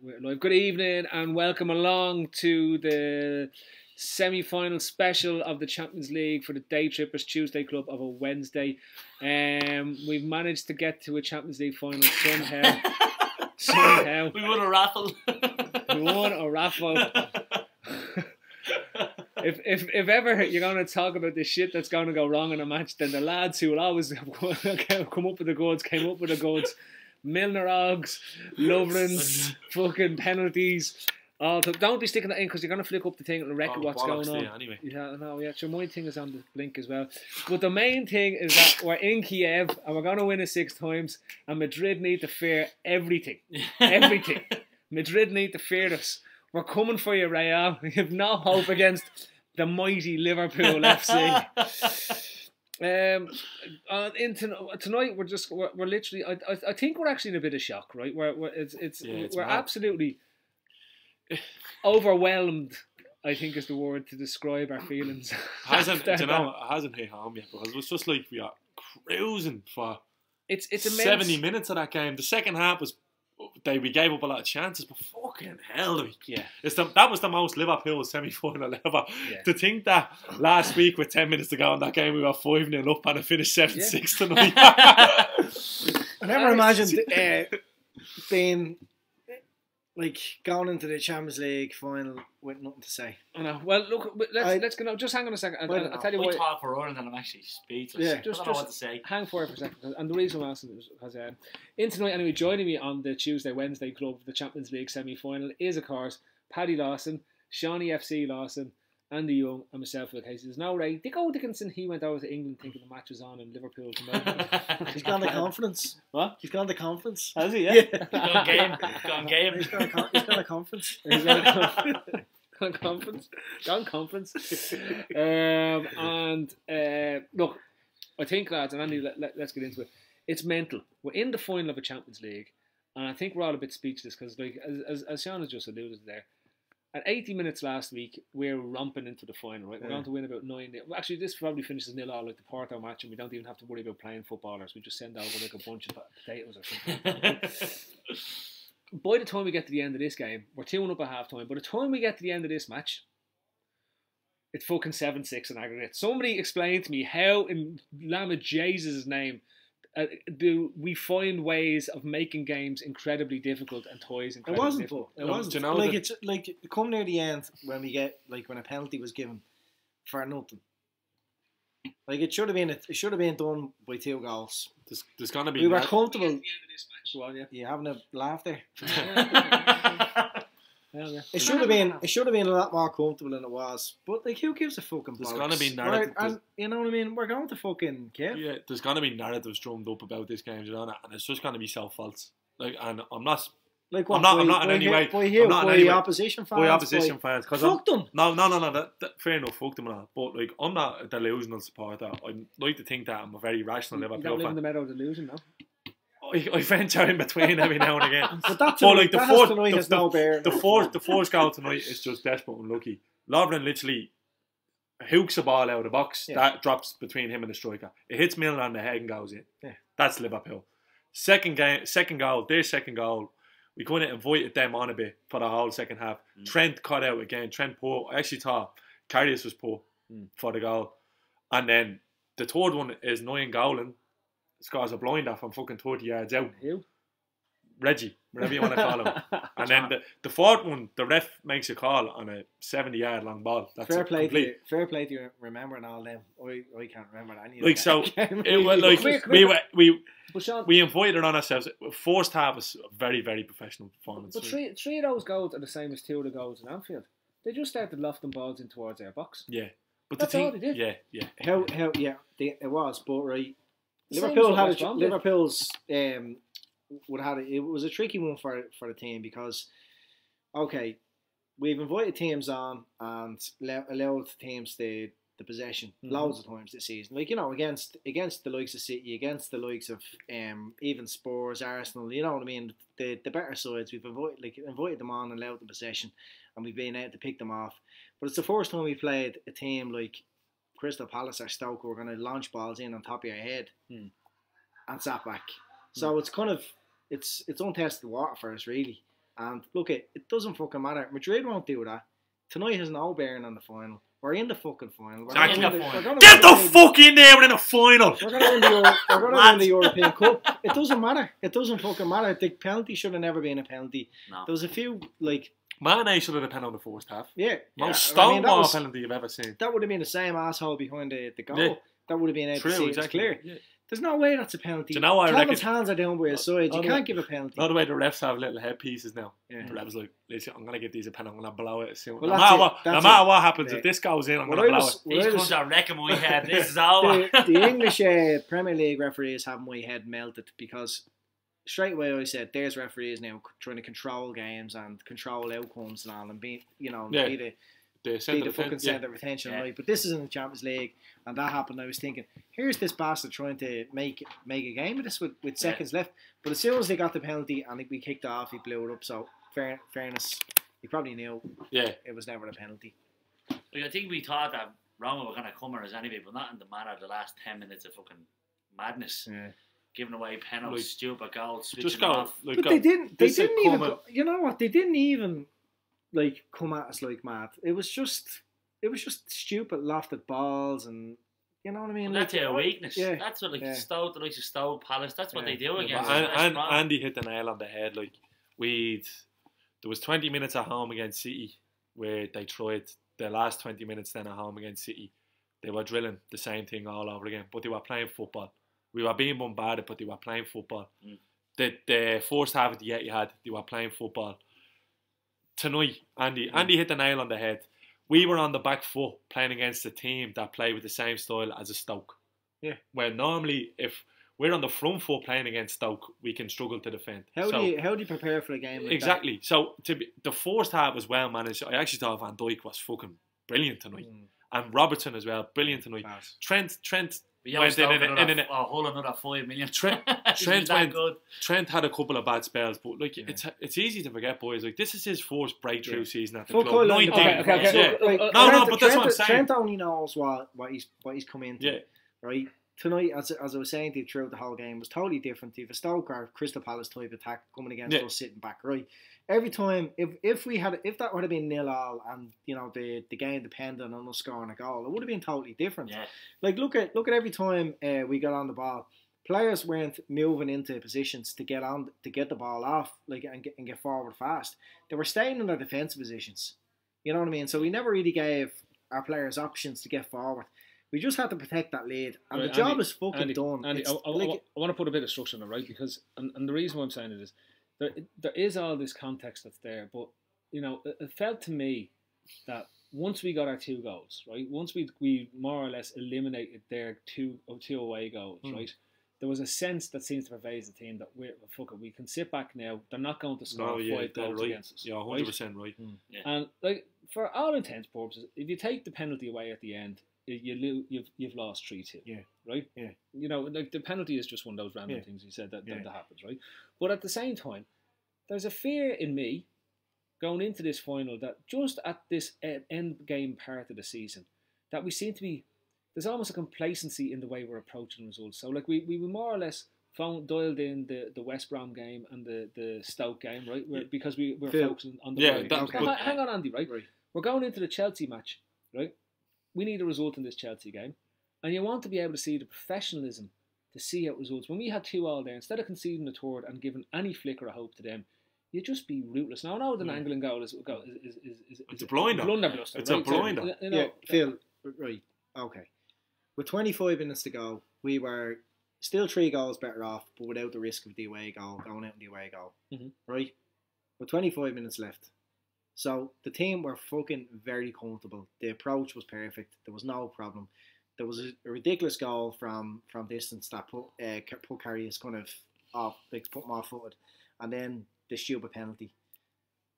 We're live. Good evening and welcome along to the semi-final special of the Champions League for the Daytrippers Tuesday Club of a Wednesday. We've managed to get to a Champions League final somehow. We won a raffle. We won a raffle. If ever you're going to talk about the shit that's going to go wrong in a match, then the lads who will always come up with the goods came up with the goods. Milner Oggs, Lovrens, fucking penalties. Don't be sticking that in because you're going to flick up the thing and record what's going on. Anyway. Yeah, no, yeah. So my thing is on the blink as well. But the main thing is that we're in Kiev and we're going to win it 6 times. And Madrid need to fear everything. Everything. Madrid need to fear us. We're coming for you, Real. You have no hope against the mighty Liverpool FC. Tonight we're literally. I think we're actually in a bit of shock, right? We're absolutely overwhelmed. I think is the word to describe our feelings. It hasn't hit home yet because it was just like we are cruising for it's 70 minutes of that game. The second half was we gave up a lot of chances, but fucking hell, that was the most Liverpool semi-final ever. Yeah. To think that last week with 10 minutes to go in that game we were 5-0 up and it finished 7-6 tonight. I never imagined being like going into the Champions League final with nothing to say. I know. Well, look, let's go. Just hang on a second. I'll tell you why. what. I talk for running and I'm actually speechless. Yeah, I don't know what to say. Hang for it for a second. And the reason I'm asking is because in tonight, anyway, joining me on the Tuesday-Wednesday club of the Champions League semi-final is, of course, Paddy Lawson, Shawnee FC Lawson, Andy Young, and myself, Phil Casey. There's no Ray. Dick Dickinson, he went over to England thinking the match was on and Liverpool tonight. He's gone to conference. What? He's gone to conference. Has he? Yeah. He's gone game. He's gone to conference. He's gone conference. Gone conference. Look, I think, lads, and Andy, let's get into it. It's mental. We're in the final of a Champions League, and I think we're all a bit speechless because, like, as Sean has just alluded to there, at 80 minutes last week, we're romping into the final, right? We're going to win about 9-0. Actually, this probably finishes 0-0 like the Porto match, and we don't even have to worry about playing footballers. We just send over like a bunch of potatoes or something. By the time we get to the end of this game, we're 2-1 up at half time. By the time we get to the end of this match, it's fucking 7-6 in aggregate. Somebody explain to me how, in Lamb of Jesus' name, do we find ways of making games incredibly difficult and toys incredibly difficult? It wasn't. You know, like it's like come near the end when we get when a penalty was given for nothing. Like it should have been done by 2 goals. There's gonna be. We were comfortable. Well, yeah. You having a laugh there? Yeah. It should have been a lot more comfortable than it was. But like, who gives a fucking? There's gonna be narrative, and you know what I mean. We're going to fucking care. Yeah, there's gonna be narratives drummed up about this game, you know, and it's just gonna be self-false. Like, and I'm not. Like what? I'm not in any way. By opposition fans. By opposition fans, because fuck them. No. That, fair enough, fuck them and all. But like, I'm not a delusional supporter. I like to think that I'm a very rational Liverpool fan. You don't live in the meadow of delusion, no. I venture in between every now and again. But like the fourth goal tonight is just desperate and unlucky. Lovren literally hooks a ball out of the box that drops between him and the striker. It hits Milner on the head and goes in. Yeah. That's Liverpool. Second goal. We kind of invited them on a bit for the whole second half. Trent cut out again. Trent poor. I actually thought Karius was poor for the goal. And then the third one is Noyan Gowland. Scores a blinder from fucking 30 yards out. Who? Reggie, whatever you want to call him. And then the fourth one, the ref makes a call on a 70-yard long ball. That's fair play to you remembering all them. I can't remember any of like, so, it was like, we invited it on ourselves. First half was a very, very professional performance. But three of those goals are the same as 2 of the goals in Anfield. They just started lofting balls in towards our box. Yeah. But that's all they did. Yeah. It was, but right. Liverpool's it was a tricky one for the team because we've invited teams on and allowed teams the possession loads of times this season. Like, you know, against the likes of City, against the likes of even Spurs, Arsenal, you know what I mean? The better sides, we've invited them on and allowed the possession, and we've been able to pick them off. But it's the first time we played a team like Crystal Palace or Stoke who are going to launch balls in on top of your head and sat back. So it's kind of it's untested water for us really. And look, it doesn't fucking matter. Madrid won't do that. Tonight has no bearing on the final. We're in the fucking final. Get the fuck in there, we're in the final. We're going to win the European Cup. It doesn't matter. It doesn't fucking matter. The penalty should have never been a penalty. No. There was a few, like... Mane should have had a penalty in the first half. Yeah. Most stonewall penalty you've ever seen. That would have been the same asshole behind the goal. Yeah. That would have been able to see it's clear. Yeah. There's no way that's a penalty. Do you know what I reckon? Calvin's hands are down by his side. You can't give a penalty. Not the way the refs have little headpieces now. Yeah. The refs like, listen, I'm going to give these a penalty. I'm going to blow it soon. Well, no matter what happens, if this goes in, I'm going to blow it. These cunts are wrecking my head. This is over. The English Premier League referees have my head melted because straight away I said, there's referees now trying to control games and control outcomes and all and be the fucking centre of attention, right? But this is in the Champions League, and that happened. I was thinking, here's this bastard trying to make a game of this with seconds left. But as soon as they got the penalty and we kicked off, he blew it up. So fairness, he probably knew it was never a penalty. Like, I think we thought that Roma were going to come at us anyway, but not in the matter of the last 10 minutes of fucking madness. Yeah. Giving away penalties, stupid goals, just go. But they didn't even. You know what? They didn't even like come at us like mad. It was just stupid lofted balls, and you know what I mean. Well, that's like, their weakness. Yeah, that's what Stoke, the likes of Stoke, Palace. That's what they do against. And Andy hit the nail on the head. Like there was 20 minutes at home against City where they tried the last 20 minutes then at home against City. They were drilling the same thing all over again, but they were playing football. We were being bombarded, but they were playing football. The first half of the Etihad, they were playing football. Tonight, Andy hit the nail on the head. We were on the back foot playing against a team that played with the same style as a Stoke. Yeah. Where normally, if we're on the front foot playing against Stoke, we can struggle to defend. How do you prepare for a game like exactly. That? So the first half was well managed. I actually thought Van Dijk was fucking brilliant tonight, and Robertson as well, brilliant tonight. Pass. Trent we went in a whole another 5 million. Trent had a couple of bad spells, but like it's easy to forget, boys. Like this is his first breakthrough season at the club. 19. But that's what I'm saying. Trent only knows what he's come into. Yeah. Right. Tonight, as I was saying to you throughout the whole game, was totally different. If a Stoke or Crystal Palace type attack coming against us sitting back, right? Every time, if that would have been 0-0 and you know the game depended on us scoring a goal, it would have been totally different. Yeah. Like look at every time we got on the ball, players weren't moving into positions to get the ball off, like and get forward fast. They were staying in their defensive positions. You know what I mean? So we never really gave our players options to get forward. We just had to protect that lead, and the job is fucking done. Andy, I want to put a bit of structure in it, right? Because and the reason why I'm saying it is there is all this context that's there, but you know it felt to me that once we got our 2 goals, right? Once we more or less eliminated their two away goals, right? There was a sense that seems to pervade the team that we can sit back now. They're not going to score 5 goals against us. Yeah, 100% right. Yeah. And like for all intents and purposes, if you take the penalty away at the end, you've lost 3-2. Yeah. Right? Yeah. You know, like the penalty is just one of those random things you said that happens, right? But at the same time, there's a fear in me going into this final that just at this end game part of the season, that we seem to be, there's almost a complacency in the way we're approaching results. So like we more or less dialed in the West Brom game and the Stoke game, right? Because we're focusing on the hang on, Andy, right? We're going into the Chelsea match, right? We need a result in this Chelsea game. And you want to be able to see the professionalism to see out results. When we had 2-2 there, instead of conceding a third and giving any flicker of hope to them, you just be rootless. Now I know the Anglian goal is it's a blinder. It's a blinder. You know, Phil, right, okay. With 25 minutes to go, we were still 3 goals better off, but without the risk of the away goal, going out in the away goal. Right? With 25 minutes left. So the team were fucking very comfortable. The approach was perfect. There was no problem. There was a ridiculous goal from distance that put Karius kind of off, like put him off-footed, and then the stupid penalty.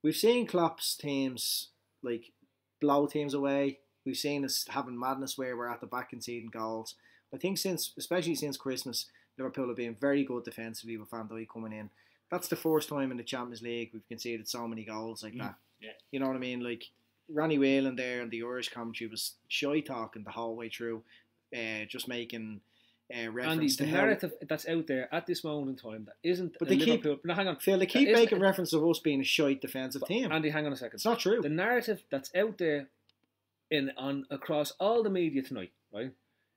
We've seen Klopp's teams like blow teams away. We've seen us having madness where we're at the back conceding goals. I think especially since Christmas, Liverpool have been very good defensively with Van Dijk coming in. That's the first time in the Champions League we've conceded so many goals like that. Yeah. You know what I mean? Like Ronnie Whalen there and the Irish commentary was shy talking the whole way through, just making reference Andy, to the how... narrative that's out there at this moment in time that isn't But a they keep... Liverpool... No, hang on. Phil, they keep That isn't- making reference of us being a shite defensive team. Andy, hang on a second. It's not true. The narrative that's out there across all the media tonight, right,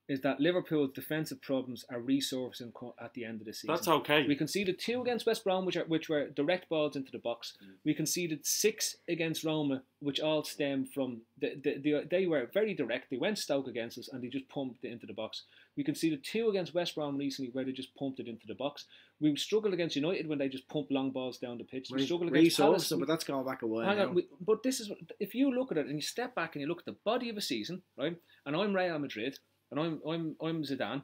is that Liverpool's defensive problems are resurfacing at the end of the season. That's okay. We conceded 2 against West Brom, which were direct balls into the box. We conceded 6 against Roma, which all stemmed from they were very direct. They went Stoke against us and they just pumped it into the box. We conceded 2 against West Brom recently, where they just pumped it into the box. We struggled against United when they just pumped long balls down the pitch. We struggled against Palace. But that's going back a while. Hang on, but this is if you look at it and you step back and you look at the body of a season, right? And I'm Real Madrid. And I'm Zidane.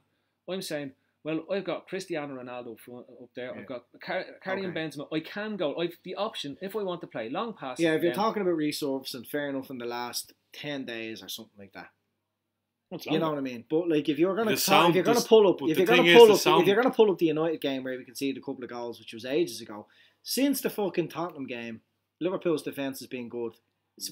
I'm saying, well, I've got Cristiano Ronaldo up there. I've got Karim Benzema. I can go. I've the option if I want to play long passes. Yeah, if you're talking about resurfacing, fair enough in the last 10 days or something like that. You know what I mean? But like, if you're gonna pull up the United game where we conceded a couple of goals, which was ages ago, since the fucking Tottenham game, Liverpool's defense has been good.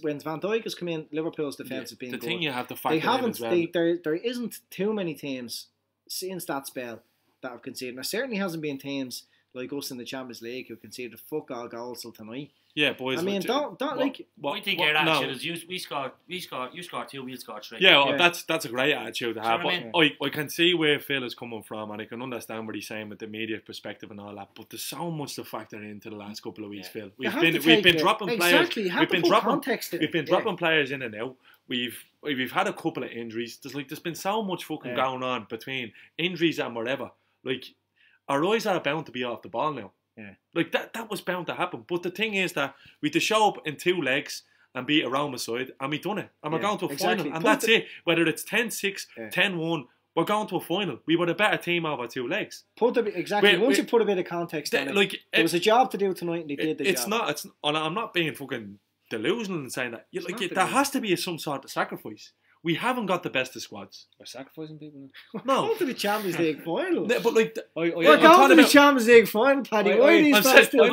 When Van Dijk has come in, Liverpool's defence has been good. The thing you have to factor in as well. There isn't too many teams since that spell that have conceded. There certainly hasn't been teams like us in the Champions League who conceded fuck all goals till tonight. Yeah, boys. I mean, we think our attitude is you score 2, we'll score 3. Yeah, well, that's a great attitude to have. I I can see where Phil is coming from, and I can understand what he's saying with the media perspective and all that. But there's so much to factor into the last couple of weeks, Phil. We've been dropping players. We've been dropping players in and out. We've had a couple of injuries. There's been so much fucking going on between injuries and whatever. Like, our eyes are bound to be off the ball now. Yeah. Like that was bound to happen. But the thing is that we had to show up in 2 legs and beat a Roma side, and we done it. And we're going to a final. And that's it. Whether it's 10-6, 10-1, we're going to a final. We were a better team over 2 legs. Once you put a bit of context on it, there was a job to do tonight and they did the job. I'm not being fucking delusional in saying that. There has to be some sort of sacrifice. We haven't got the best of squads. We're sacrificing people. No. We're going to the Champions League final. But like, we're going to the Champions League final, Paddy. Why are these guys still I'm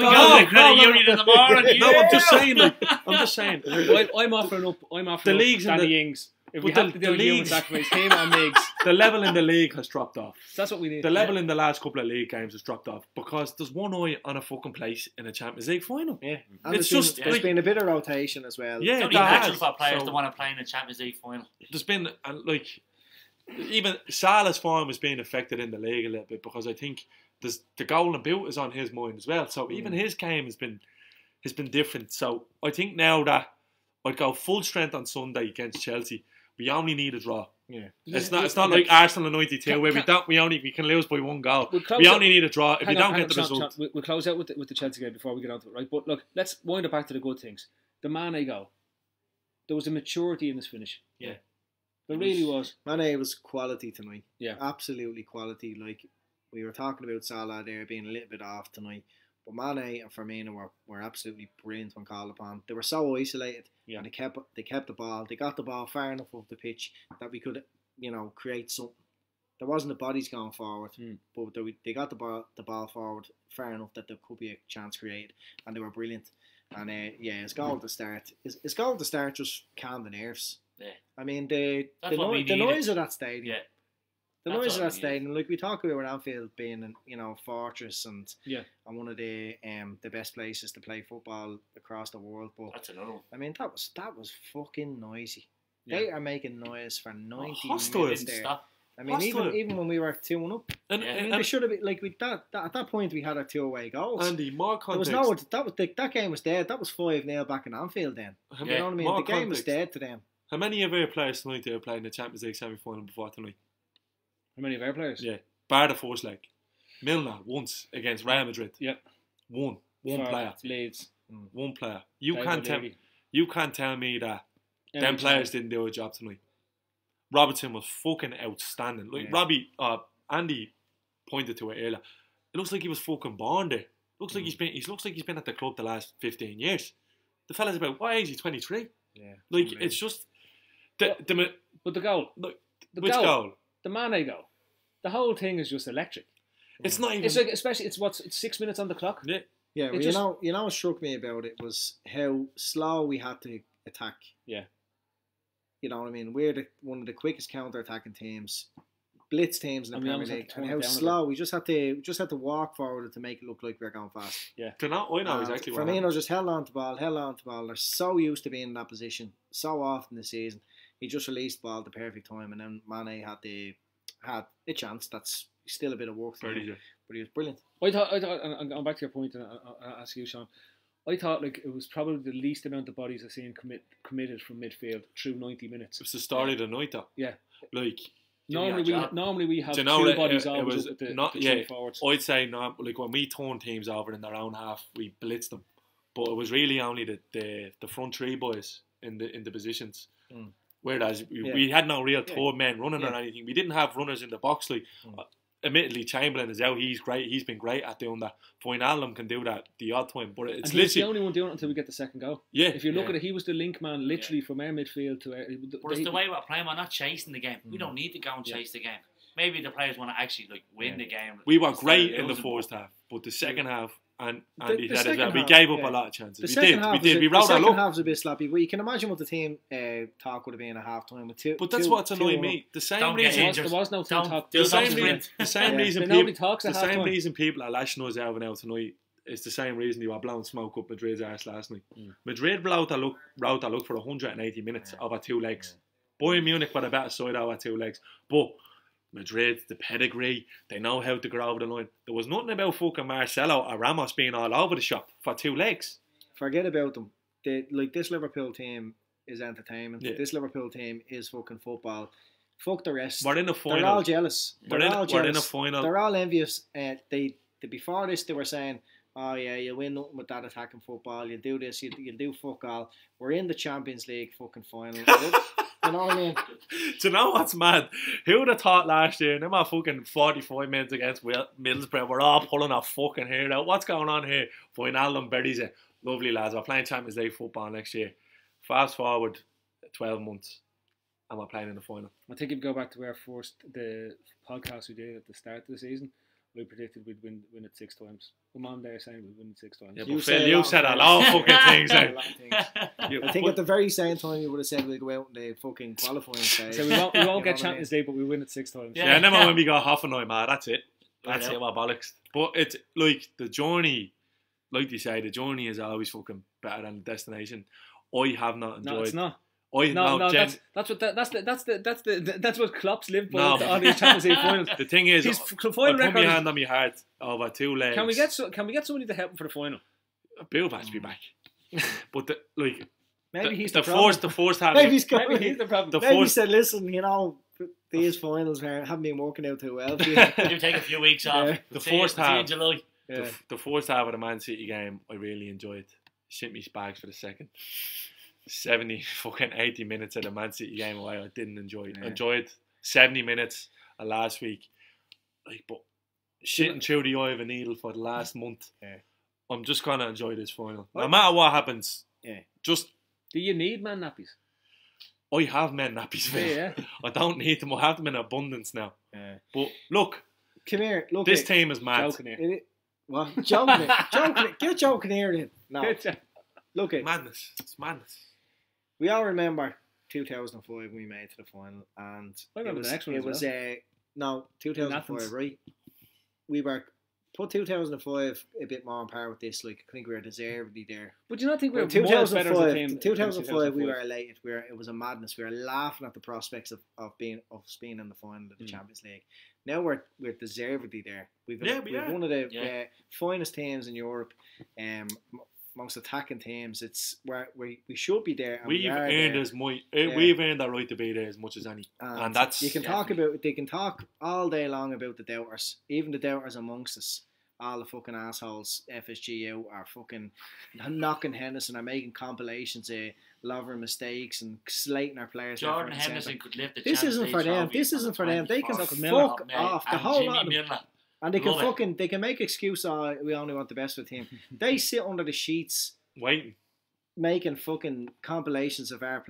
just saying. I'm offering up the leagues Danny Ings. If we have to do a human sacrifice, him or Miggs. The level in the league has dropped off. That's what we need. The level in the last couple of league games has dropped off because there's one eye on a fucking place in a Champions League final. Yeah, and there's been a bit of rotation as well. Yeah, it's only natural for players to want to play in a Champions League final. There's been even Salah's form is being affected in the league a little bit because I think the golden boot is on his mind as well. So even his game has been different. So I think now that I'd go full strength on Sunday against Chelsea. We only need a draw. Yeah, it's not like Arsenal in '92 where we can lose by 1 goal. We only need a draw. If we don't get the result, we'll close out with the Chelsea game before we get on to it, right? But look, let's wind it back to the good things. The Mane goal. There was a maturity in this finish. Yeah, there really was. Mane was quality tonight. Yeah, absolutely quality. Like we were talking about Salah there being a little bit off tonight. But Mane and Firmino were absolutely brilliant when called upon. They were so isolated, and they kept the ball. They got the ball far enough off the pitch that we could, create something. There wasn't the bodies going forward, but they got the ball forward far enough that there could be a chance created, and they were brilliant. And his goal to start, his goal to start just calmed the nerves. Yeah, I mean the noise of that stadium. Yeah. The noise of that stadium, like we talk about Anfield being, a fortress and one of the best places to play football across the world. But that's another one. I mean, that was fucking noisy. Yeah. They are making noise for 90 hostile minutes there. Stop. I mean, even when we were 2-1 up, they should have been like at that point we had our 2 away goals. Andy, more context. That game was dead. That was 5-0 back in Anfield. Then you know what I mean. The game was dead to them. How many of our players tonight have played in the Champions League semi-final before tonight? How many of our players? Yeah, bar the first leg. Milner once against Real Madrid. Yep. One player. Leeds. One player. You can't tell me that them players didn't do a job tonight. Robertson was fucking outstanding. Like Andy pointed to it earlier. It looks like he was fucking born there. Looks like he's been at the club the last 15 years. The fella's about what age? He's 23. Yeah. Like it's just but the goal. Which goal? The Mane goal. The whole thing is just electric. It's not even. It's like it's 6 minutes on the clock. Yeah. Yeah. Well, what struck me about it was how slow we had to attack. Yeah. You know what I mean? We're one of the quickest counter-attacking teams blitz teams in the And we Premier almost had League, to turn and it how down a slow we just had to walk forward to make it look like we were going fast. I know exactly what Firmino happened. just held on to ball. They're so used to being in that position so often this season. He just released the ball at the perfect time, and then Mane had a chance. That's still a bit of work for him, but he was brilliant. I thought, and going back to your point, and I'll ask you, Sean. I thought like it was probably the least amount of bodies I've seen committed from midfield through 90 minutes. It's the story of the night, though. Yeah. Like normally we have do you know two that bodies it always was up at the not three forwards. I'd say not. Like when we turn teams over in their own half, we blitzed them, but it was really only the front three boys in the positions. Whereas we had no real third men running or anything. We didn't have runners in the box. Like, admittedly, Chamberlain is out. He's great. He's been great at doing that. Wijnaldum can do that the odd time, but it's and he's the only one doing it until we get the second goal. Yeah. If you look at it, he was the link man literally from our midfield to our. But it's the way we're playing. We're not chasing the game. We don't need to go and chase the game. Maybe the players want to actually like win the game. We were great in the first half, but the second half, and Andy said as well, we gave up a lot of chances. We did. We wrote our luck. The second half was a bit sloppy. Well, you can imagine what the team talk would have been at half time with two. But that's what's annoying me. The same reason there was no talk. The same reason people are lashing us out now tonight. It's the same reason you were blowing smoke up Madrid's arse last night. Madrid wrote a look for 180 minutes over two legs. Bayern Munich were a better side over two legs, but Madrid, the pedigree, they know how to go over the line. There was nothing about fucking Marcelo or Ramos being all over the shop for two legs. Forget about them. This Liverpool team is entertainment. Yeah. This Liverpool team is fucking football. Fuck the rest. We're in a final. They're all jealous. We're in a final. They're all envious. Before this, they were saying, "Oh yeah, you'll win nothing with that attacking football. You'll do this. You'll do fuck all." We're in the Champions League fucking final. You know what I mean? Do you know what's mad? Who would have thought last year, them are fucking 45 minutes against Middlesbrough, we're all pulling our fucking hair out. What's going on here? Wijnaldum buries it. Lovely lads, we're playing Champions League football next year. Fast forward 12 months and we're playing in the final. I think if you go back to the podcast we did at the start of the season, we predicted we'd win it 6 times. I'm on there saying we'd win it 6 times. Yeah, but Phil, you said a lot of fucking things. I think at the very same time you would have said we'd go out in the fucking qualifying stage. So we won't get Champions League, but we win it 6 times. Yeah, and then when we got Hoffenheim, that's it. That's it, we're bollocks. But it's like the journey, like you say, the journey is always fucking better than the destination. I have not enjoyed. No, it's not. That's what Klopp's lived by all these Champions League finals. The thing is, his I final put my record hand on my heart over 2 legs. Can we get somebody to help him for the final? Bill has to be back. But maybe he's the problem. The first half. Maybe he's the problem. Maybe he said, "Listen, these finals haven't been working out too well. For you. You take a few weeks off. Yeah. The first half. July. Yeah. The first half of the Man City game, I really enjoyed. Shit me spags for the second. 80 minutes of the Man City game away, I didn't enjoy it. Enjoyed 70 minutes of last week. But shitting through the eye of a needle for the last month. Yeah. I'm just going to enjoy this final. No matter what happens, just... Do you need man nappies? I have men nappies. Yeah. I don't need them. I have them in abundance now. Yeah. But look, come here. Look, this team is mad. Joking here. What? Joking? Get joking here then. No. Look at madness. It's madness. We all remember 2005 we made to the final, and I remember the next one. It was 2005, right? We were put 2005 a bit more on par with this. Like I think we were deservedly there. But do you not think we were 2005? 2005 we were elated. It was a madness. We were laughing at the prospects of being in the final of the Champions League. Now we're deservedly there. We've one of the finest teams in Europe. Most attacking teams, it's where we should be there. And we've earned the right to be there as much as any, and that's they can talk all day long about the doubters, even the doubters amongst us. All the fucking assholes, FSG out are fucking knocking Henderson, are making compilations of loving mistakes and slating our players. Jordan Henderson could lift the This isn't for them. This isn't for them. They can fuck off the whole lot of them. And they can they can make excuse, we only want the best for the team. They sit under the sheets waiting, making fucking compilations of our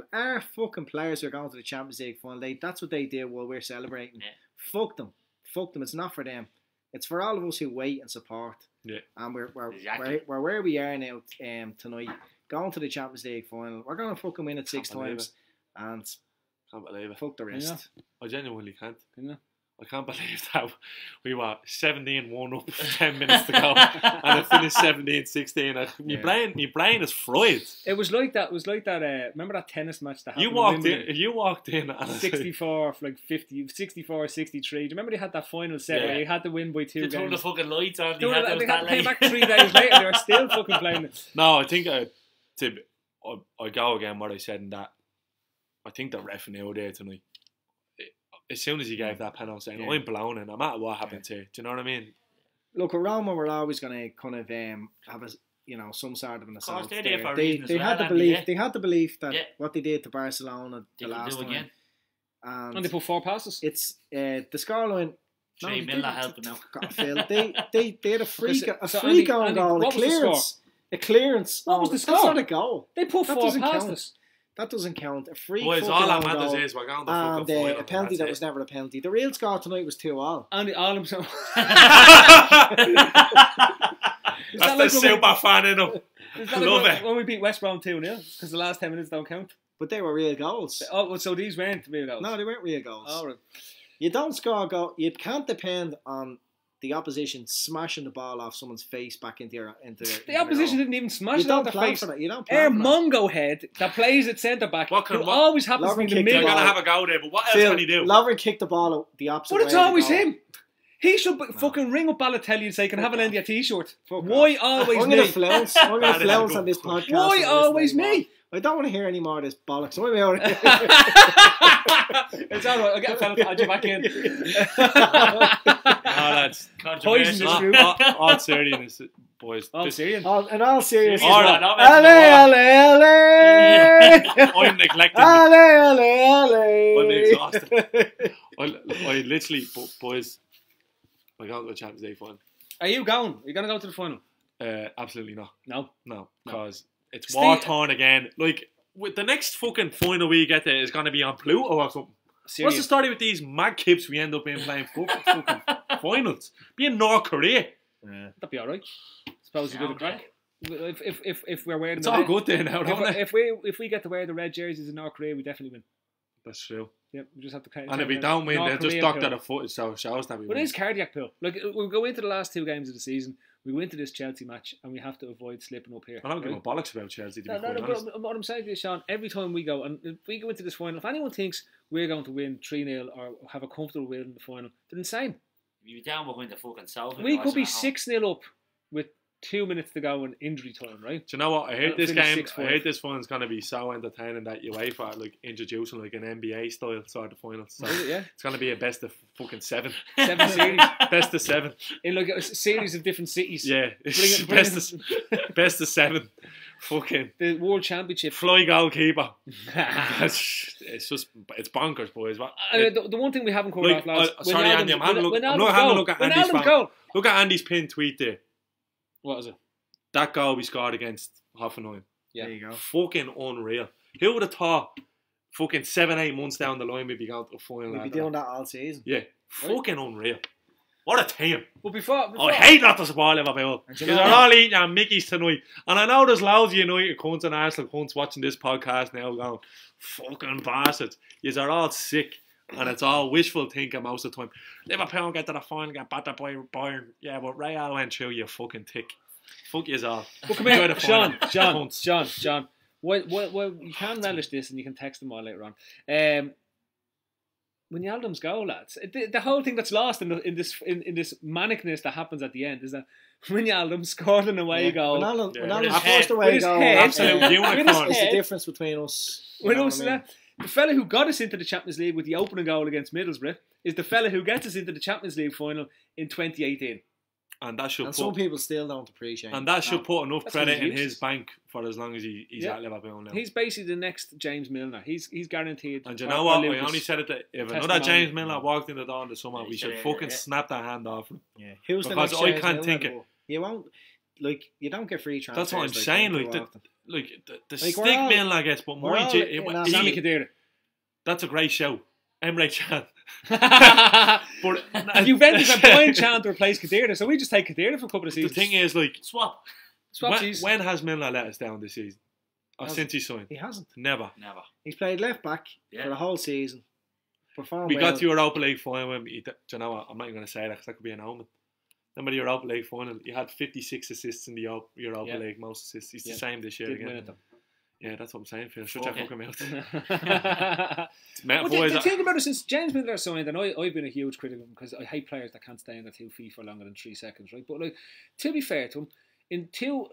fucking players who are going to the Champions League final. That's what they do while we're celebrating. Yeah. Fuck them. It's not for them. It's for all of us who wait and support. Yeah. And we're where we are now tonight, going to the Champions League final. We're going to fucking win it 6 times. And can't believe it. Fuck the rest. I genuinely can't. I can't believe that we were 17-1 up 10 minutes to go and it finished 17-16. My brain is fried. It was like that. It was like that. Remember that tennis match that happened? You walked in and 64 for like 50, 64, 63. Do you remember they had that final set where you had to win by 2 games? They turned the fucking lights on. They had to play back 3 days later. They were still fucking playing it. No, I think I go again what I said in that. I think the ref knew there tonight. As soon as he gave that penalty, saying, I'm blown in, no matter what happens here. Do you know what I mean? Look, at Roma were always going to kind of have some sort of an assault. They had the belief that what they did to Barcelona the last time. Again. And they put 4 passes. It's the scoreline. Jay Miller helping now. They had a freak on goal, a clearance. What was the score? That's not a goal. They put 4 passes. That doesn't count. A free Boys, all that matters is we're going to fucking final. A penalty that was never a penalty. The real score tonight was 2-2. And all himself. That's the super fan in him. Love it. When we beat West Brom 2-0, because the last 10 minutes don't count. But they were real goals. Oh, so these weren't real goals? No, they weren't real goals. Oh, right. You don't score a goal. You can't depend on the opposition smashing the ball off someone's face back into the opposition didn't even smash it out their face. You don't Our Mongo head that plays at centre back, who always happens to be in the middle. They're going to have a go there, but what else can he do? Lovren kicked the ball out the opposite way. But it's always him. He should fucking ring up Balotelli and say, "Can I have an India t-shirt?" Why always me? I'm going to flounce on this podcast. Why always me? I don't want to hear any more of this bollocks. I'm out. It's all right. I'll get a fella to add you back in. That's poisonous. All seriousness, boys. All serious. And all serious. I'm neglecting. I'm exhausted. I literally, boys. I got to the Champions League final. Are you going? Are you going to go to the final? Absolutely not. No. Because it's war torn again. Like, with the next fucking final we get there is going to be on Pluto or something. Serious. What's the story with these mad kips we end up in playing fucking finals? Be in North Korea. That'd be alright. Suppose you do the crack. If we're wearing it's all good there now, don't it? If we get to wear the red jerseys in North Korea, we definitely win. That's true. Yeah, we just have to. And if we don't win, they'll just doctor the footage so it shows that we win. But it is cardiac pill. Like, we'll go into the last 2 games of the season. We go into this Chelsea match and we have to avoid slipping up here. I don't give a bollocks about Chelsea, to be quite honest. What I'm saying to you, Sean, every time we go, and if we go into this final, if anyone thinks we're going to win 3-0 or have a comfortable win in the final, they're insane. You're down behind the fucking South. We could be 6-0 up with 2 minutes to go in injury time, right? Do you know what? I heard this game. I heard this one's going to be so entertaining that Uefa like introducing like an NBA style sort of final. So it's going to be a best of fucking 7. 7 series. Best of 7. In like a series of different cities. Yeah. Best of 7. Fucking the World Championship. Fly goalkeeper. It's bonkers, boys. The one thing we haven't covered off, lads. Sorry, Andy. I'm having a look at Andy's goal. Look at Andy's pinned tweet there. What is it? That goal we scored against Hoffenheim. Yeah. There you go. Fucking unreal. Who would have thought fucking 7-8 months down the line we'd be going to a final? We'd be doing that all season. Yeah. Fucking unreal. What a team. Well, before I hate not to support Liverpool. Because they're all eating our Mickeys tonight. And I know there's loads of United cunts and Arsenal cunts watching this podcast now going, fucking bastards. Yous are all sick. And it's all wishful thinking most of the time. Liverpool get to the final, get battered by Bayern. Yeah, but Real went through, you fucking tick. Fuck yous all. Well, come here, John. Well, you can relish this and you can text them all later on. When Yaldum's goal, lads, the whole thing that's lost in this manicness that happens at the end is that when Yaldum scored an away goal, when forced away goal, absolute unicorn. It's the difference between us. The fella who got us into the Champions League with the opening goal against Middlesbrough is the fella who gets us into the Champions League final in 2018. And that should some people still don't appreciate. And that should put enough credit in his bank for as long as he's at Liverpool now. He's basically the next James Milner. He's guaranteed. And you know what? I only said it that if another James Milner walked in the door in the summer, we should fucking snap that hand off him. Yeah, who's because the next I can't think it. You won't. Like, you don't get free transfers. That's what I'm saying. The stick Milner, I guess, but more Sammy Khedira. That's a great show. Emre Can. But Juventus are buying Can to replace Khedira, so we just take Khedira for a couple of seasons. The thing is, like, swap. When has Milner let us down this season? Or since he signed? He hasn't. Never. He's played left back for the whole season. perform We well. got to Europa League final. Do you know what? I'm not even going to say that because that could be an omen. Remember the Europa League final? He had 56 assists in the Europa League, most assists. He's the same this year Didn't again. win it though. Yeah, that's what I'm saying. Phil, shut your fucking mouth. Well, the thing about it, since James Milner signed, and I've been a huge critic of him because I hate players that can't stay in their 2 feet for longer than 3 seconds, right? But like, to be fair to him, in two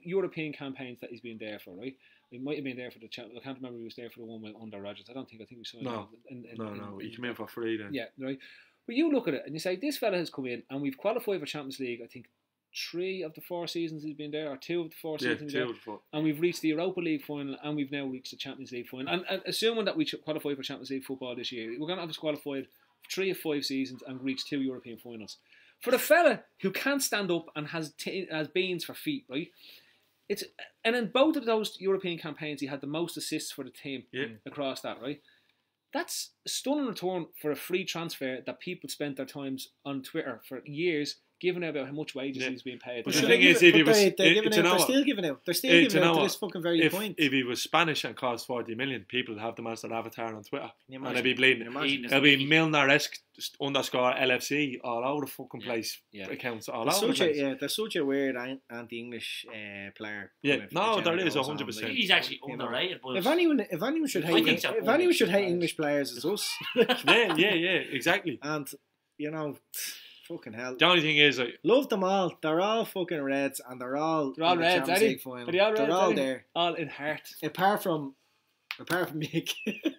European campaigns that he's been there for, right? He might have been there for the I can't remember if he was there for the one with under Rodgers. I think we signed No, him. no, he came in for free then. Yeah, right. But you look at it and you say this fella has come in and we've qualified for Champions League. I think 3 of the 4 seasons he's been there, or 2 of the 4 seasons he's been there. And we've reached the Europa League final, and we've now reached the Champions League final. And assuming that we qualify for Champions League football this year, we're going to have us qualified 3 of 5 seasons and reach 2 European finals. For the fella who can't stand up and has beans for feet, right? And in both of those European campaigns, he had the most assists for the team across that, right? That's a stunning return for a free transfer that people spent their times on Twitter for years giving out about how much wages he's being paid. But the thing is, if he was, they're still giving out. They're still giving out to this fucking very point. If he was Spanish and cost 40 million, people would have them as their avatar on Twitter, and they'd be bleeding. It'll be Milner-esque _LFC all over the fucking place. Accounts all over the place. Yeah, there's such a weird anti-English player. Yeah, no, there is 100%. He's actually underrated. But if anyone should hate English players, it's us. yeah, exactly. And you know. Fucking hell. The only thing is, love them all. They're all fucking Reds, and they're all Reds. They're all there. All in heart. Apart from Mick,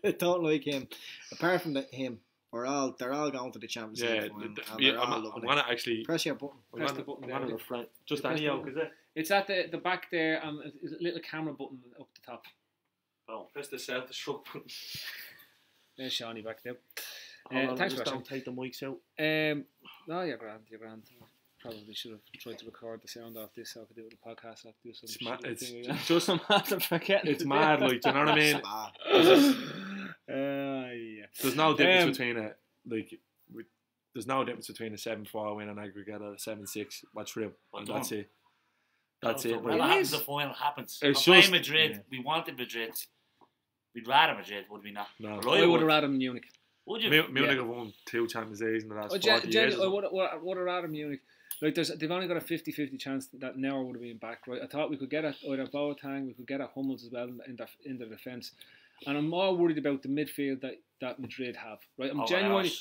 I don't like him. Apart from him, they're all going to the Champions League final. I'm gonna actually press your button. Press the button. I'm gonna reflect. Just any yoke, is it? It's at the back there. There's a little camera button up the top. Oh, press the self-destruct button. There's Shawnee back there. Thanks for don't take the mics out. No, you're grand. Probably should have tried to record the sound off this so I could do it the podcast. I have to do some it's just it's mad, like, do you know what I mean? Yeah. There's no difference between there's no difference between a 7-4 win on aggregate or a 7-6. What's real? And that's it. That's it. What happens? The final happens. It's playing just Madrid. We wanted Madrid. We'd rather Madrid, would we not? No. I would have rather Munich. Would you? Munich have won 2 Champions Leagues in the last 40 years. I would have rather Munich. Like they've only got a 50-50 chance that Neuer would have been back. Right, I thought we could get either Boateng, we could get Hummels as well in the defence. And I'm more worried about the midfield that Madrid have. Right,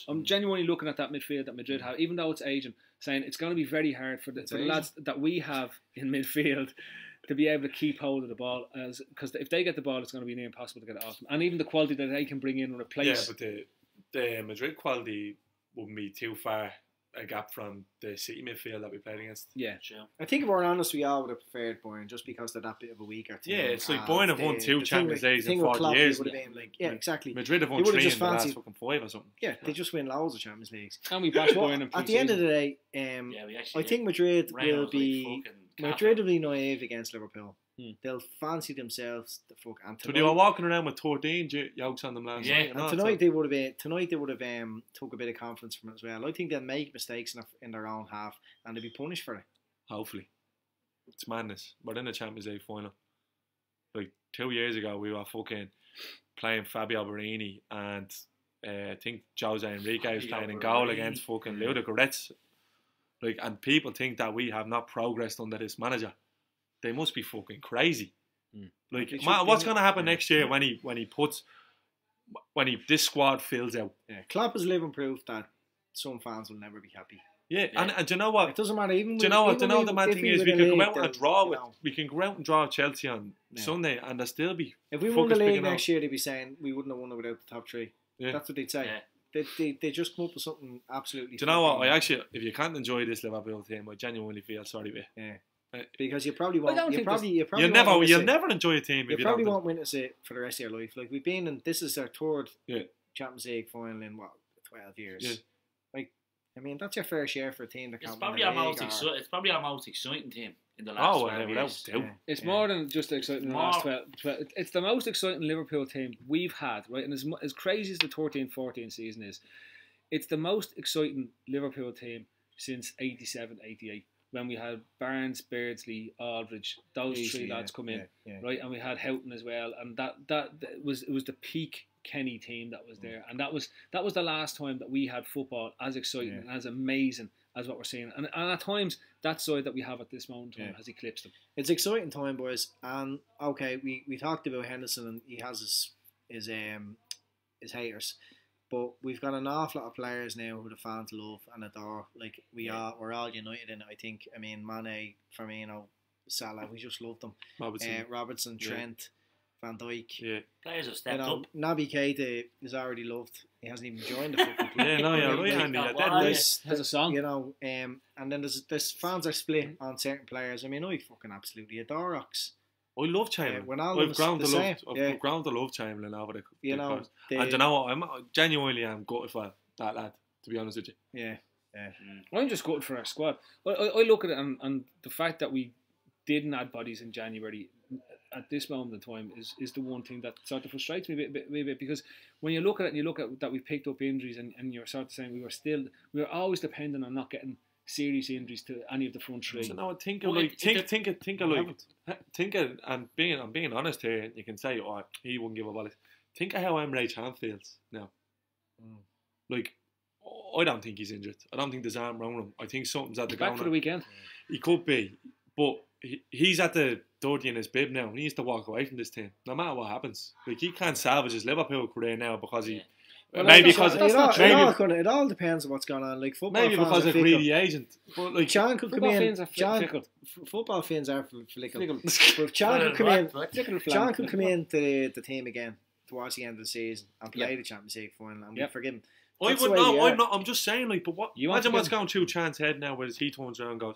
I'm genuinely looking at that midfield that Madrid have, even though it's aging, saying it's going to be very hard for the lads that we have in midfield to be able to keep hold of the ball, because if they get the ball, it's going to be near impossible to get it off them. And even the quality that they can bring in and replace. Yeah, but the Madrid quality wouldn't be too far a gap from the City midfield that we played against. Yeah, sure. I think if we're honest, we all would have preferred Bayern just because they're that bit of a weaker team. Yeah, it's like Bayern have won 2 Champions Leagues in 40 years. Exactly. Madrid have won 3 in the last fucking 5 or something. Yeah, they just win loads of Champions Leagues. And we bash Bayern in at the end of the day, I think Madrid will be naive against Liverpool. They'll fancy themselves the fuck. And so they were walking around with 13 yokes on them last night. And tonight they would have took a bit of confidence from it as well. I think they'll make mistakes in their own half and they'll be punished for it. Hopefully, it's madness. We're in the Champions League final. Like 2 years ago, we were fucking playing Fabio Barini and I think Jose Enrique was playing in goal against fucking Ludogorets. Like, and people think that we have not progressed under this manager. They must be fucking crazy. Like, what's going to happen next year when this squad fills out? Yeah, Klopp has living proof that some fans will never be happy. Yeah. And do you know what? It doesn't matter. Even do you know what? The mad thing is, we can go out and draw with. You know. We can go out and draw Chelsea on Sunday, and they'll still be. If we won the league next year, they'd be saying we wouldn't have won it without the top 3. Yeah. That's what they'd say. Yeah. They just come up with something absolutely. Do you know what? If you can't enjoy this Liverpool team, I genuinely feel sorry for you. Yeah. Because you probably won't. You'll never enjoy a team. You probably won't win it for the rest of your life. Like we've been in. This is our 3rd Champions League final in 12 years. Yeah. Like, I mean, that's your fair share for a team that can't. It's probably our most exciting team in the last 12 years. It's more than just exciting in the last 12. It's the most exciting Liverpool team we've had, right? And as crazy as the 13-14 season is, it's the most exciting Liverpool team since 87-88. when we had Barnes, Beardsley, Aldridge, those Easily, three lads come in, yeah. right, and we had Houghton as well, and that it was the peak Kenny team that was there, and that was the last time that we had football as exciting and as amazing as what we're seeing, and at times that side that we have at this moment in time has eclipsed them. It's exciting time, boys, and okay, we talked about Henderson and he has his haters. But we've got an awful lot of players now who the fans love and adore. Like we're all united in it. I think. I mean, Mane, Firmino, Salah. We just love them. Robertson, Trent, Van Dijk. Yeah, players have stepped up. Naby Keita is already loved. He hasn't even joined the fucking club. Yeah, no, you're right, Andy. Has a song. You know, and then there's fans are split on certain players. I mean, I fucking absolutely adore Ox. I love Chamberlain. I've ground to love Chamberlain over the and you know what? I'm genuinely gutted for that lad, to be honest with you. Yeah. I'm just gutted for our squad. I look at it and the fact that we didn't add bodies in January at this moment in time is the one thing that sort of frustrates me a bit because when you look at it and you look at that we've picked up injuries and you're sort of saying we were always dependent on not getting serious injuries to any of the front three. So now think and being honest here, you can say, oh, he wouldn't give a ball. Think of how Emre Can feels now. Like, I don't think he's injured. I don't think there's arm wrong with him. I think something's at the back for the weekend. He could be, but he's at the dirty in his bib now. He needs to walk away from this team, no matter what happens. Like he can't salvage his Liverpool career now because he. Well, maybe because it all depends on what's going on. Like football, maybe because of greedy agent. But like Can could come in. Football fans are fickle. But Can could come in. Can could come into the team again towards the end of the season and play the Champions League final and we forgive him. I'm just saying, like, but imagine what's going through Chan's head now, where he turns around and goes,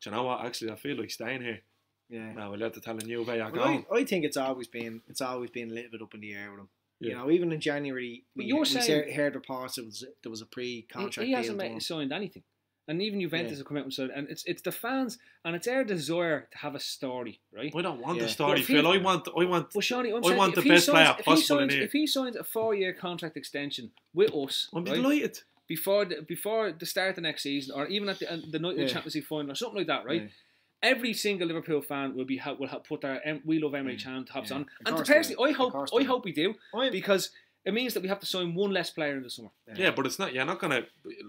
"Do you know what? Actually, I feel like staying here." Yeah. Now we'll have to tell a new way I go. I think it's always been a little bit up in the air with him. Yeah. You know, even in January, we heard reports there was a pre-contract. He hasn't signed anything, and even Juventus have come out and said, and it's the fans, and it's their desire to have a story, right? I don't want a story, Phil. I want. Well, Shawnee, I want the best player possible in here. If he signs a 4-year contract extension with us, I'm delighted. Before the start of the next season, or even at the night of the Champions League final, or something like that, right? Yeah. Every single Liverpool fan will put their "We love Emre Can" tops on, and personally, I hope we do because it means that we have to sign one less player in the summer. Yeah, but it's not. You're not gonna.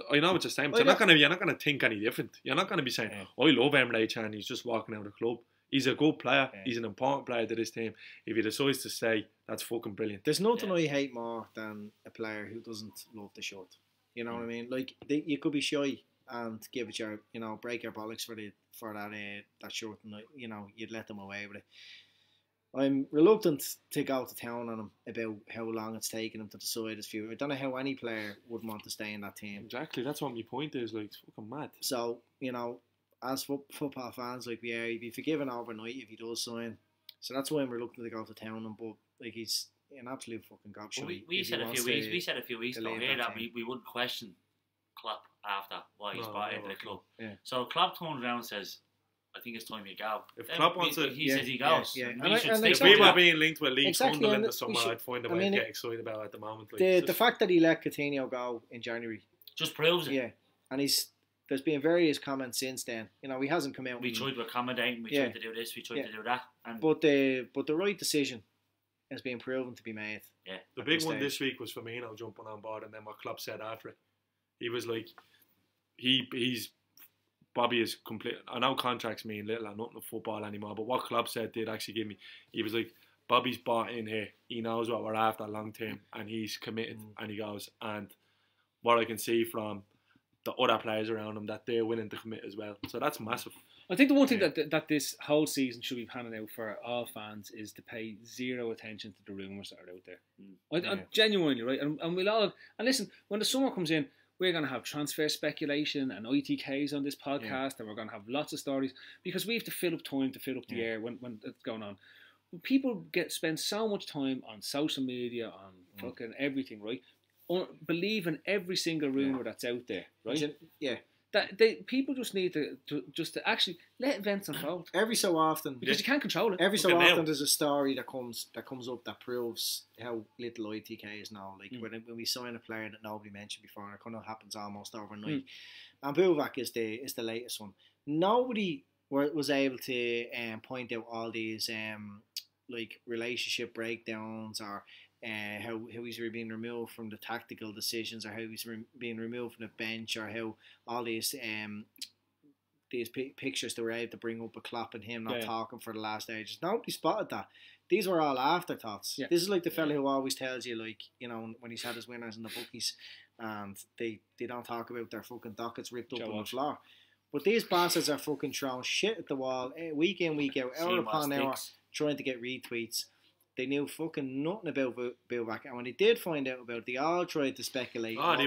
I know what you're saying, but you're not gonna think any different. You're not gonna be saying, "I love Emre Can. He's just walking out of the club. He's a good player. Yeah. He's an important player to this team. If he decides to stay, that's fucking brilliant." There's nothing I hate more than a player who doesn't love the shirt. You know what I mean? Like you could be shy and give it your, break your bollocks for that shirt, and you'd let them away with it. I'm reluctant to go to town on him about how long it's taken him to decide his future. I don't know how any player would want to stay in that team. Exactly, that's what my point is. Like, it's fucking mad. So as football fans, like we are, he'd be forgiven overnight if he does sign. So that's why I'm reluctant to go to town on him. But like he's an absolute fucking gobshite. Well, we said a few weeks ago here that we wouldn't question Klopp after why he's bought into the club. Yeah. So Klopp turns around and says, I think it's time you go. If Klopp wants it, he says he goes. Yeah. If we were being linked with Leeds Sunderland or somewhere, I'd find a way to get excited about it at the moment. Like, the fact that he let Coutinho go in January just proves it. Yeah, and there's been various comments since then. He hasn't come out. We tried to accommodate. We tried to do this. We tried to do that. But the right decision has been proven to be made. Yeah. The big one this week was Firmino jumping on board, and then what Klopp said after it. He was like, Bobby is complete. I know contracts mean little and nothing of football anymore, but what Klopp said did actually give me. He was like, Bobby's bought in here. He knows what we're after long term, and he's committed. And he goes, and what I can see from the other players around him, that they're willing to commit as well. So that's massive. I think the one thing that this whole season should be panning out for all fans is to pay zero attention to the rumours that are out there. I'm genuinely, right? And we'll all, and listen, when the summer comes in, we're going to have transfer speculation and ITKs on this podcast, and we're going to have lots of stories because we have to fill up time to fill up the air when it's going on. People spend so much time on social media, on fucking everything, right? Believing every single rumour that's out there, right? Yeah. That people just need to actually let events unfold. Every so often, because you can't control it. Every so often, there's a story that comes up that proves how little ITK is now. Like when we sign a player that nobody mentioned before, and it kind of happens almost overnight. And Buvac is the latest one. nobody was able to point out all these like relationship breakdowns, or how he's being removed from the tactical decisions, or how he's being removed from the bench, or how all these pictures they were able to bring up a Klopp and him not talking for the last ages. Nobody spotted that. These were all afterthoughts. Yeah. This is like the fella who always tells you, like, you know, when he's had his winners in the bookies, and they don't talk about their fucking dockets ripped up on the floor. But these bastards are fucking throwing shit at the wall week in, week out, hour upon hour, trying to get retweets. They knew fucking nothing about Billback, and when they did find out about it, they all tried to speculate. Oh, they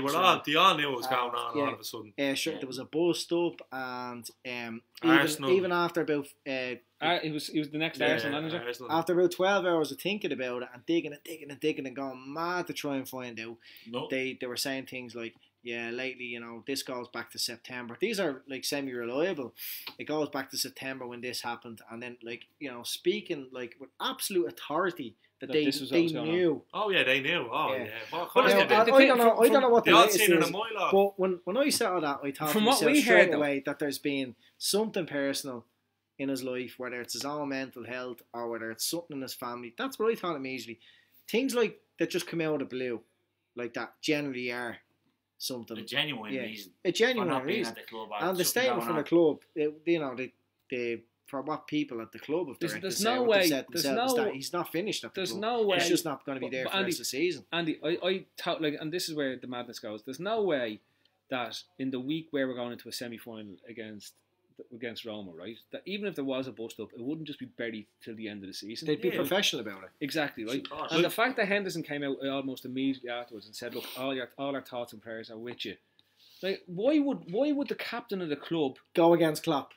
all knew what was going on all of a sudden. Sure, there was a bust up, and even after about he was the next Arsenal manager. After about 12 hours of thinking about it and digging and going mad to try and find out, they were saying things like, yeah, lately, you know, this goes back to September. These are like semi-reliable. It goes back to September when this happened, and then, like, you know, speaking like with absolute authority that they knew. Oh yeah, they knew. Oh yeah. I don't know what the latest is. But when I saw that, I thought from what we straight heard away that there's been something personal in his life, whether it's his own mental health or whether it's something in his family. That's what I thought immediately. Things like that just come out of the blue, like that, generally are something. A genuine reason. A genuine reason. And the statement from the club, you know, they for what people at the club have there's no way. He's not finished at the club. There's no way. He's just not going to be there for the rest of the season. Andy, I thought, like, and this is where the madness goes. There's no way that in the week where we're going into a semi-final against Roma, right, that even if there was a bust up, it wouldn't just be buried till the end of the season. They'd be professional about it. Exactly, right. And the fact that Henderson came out almost immediately afterwards and said, "Look, all our thoughts and prayers are with you." Like, why would the captain of the club go against Klopp?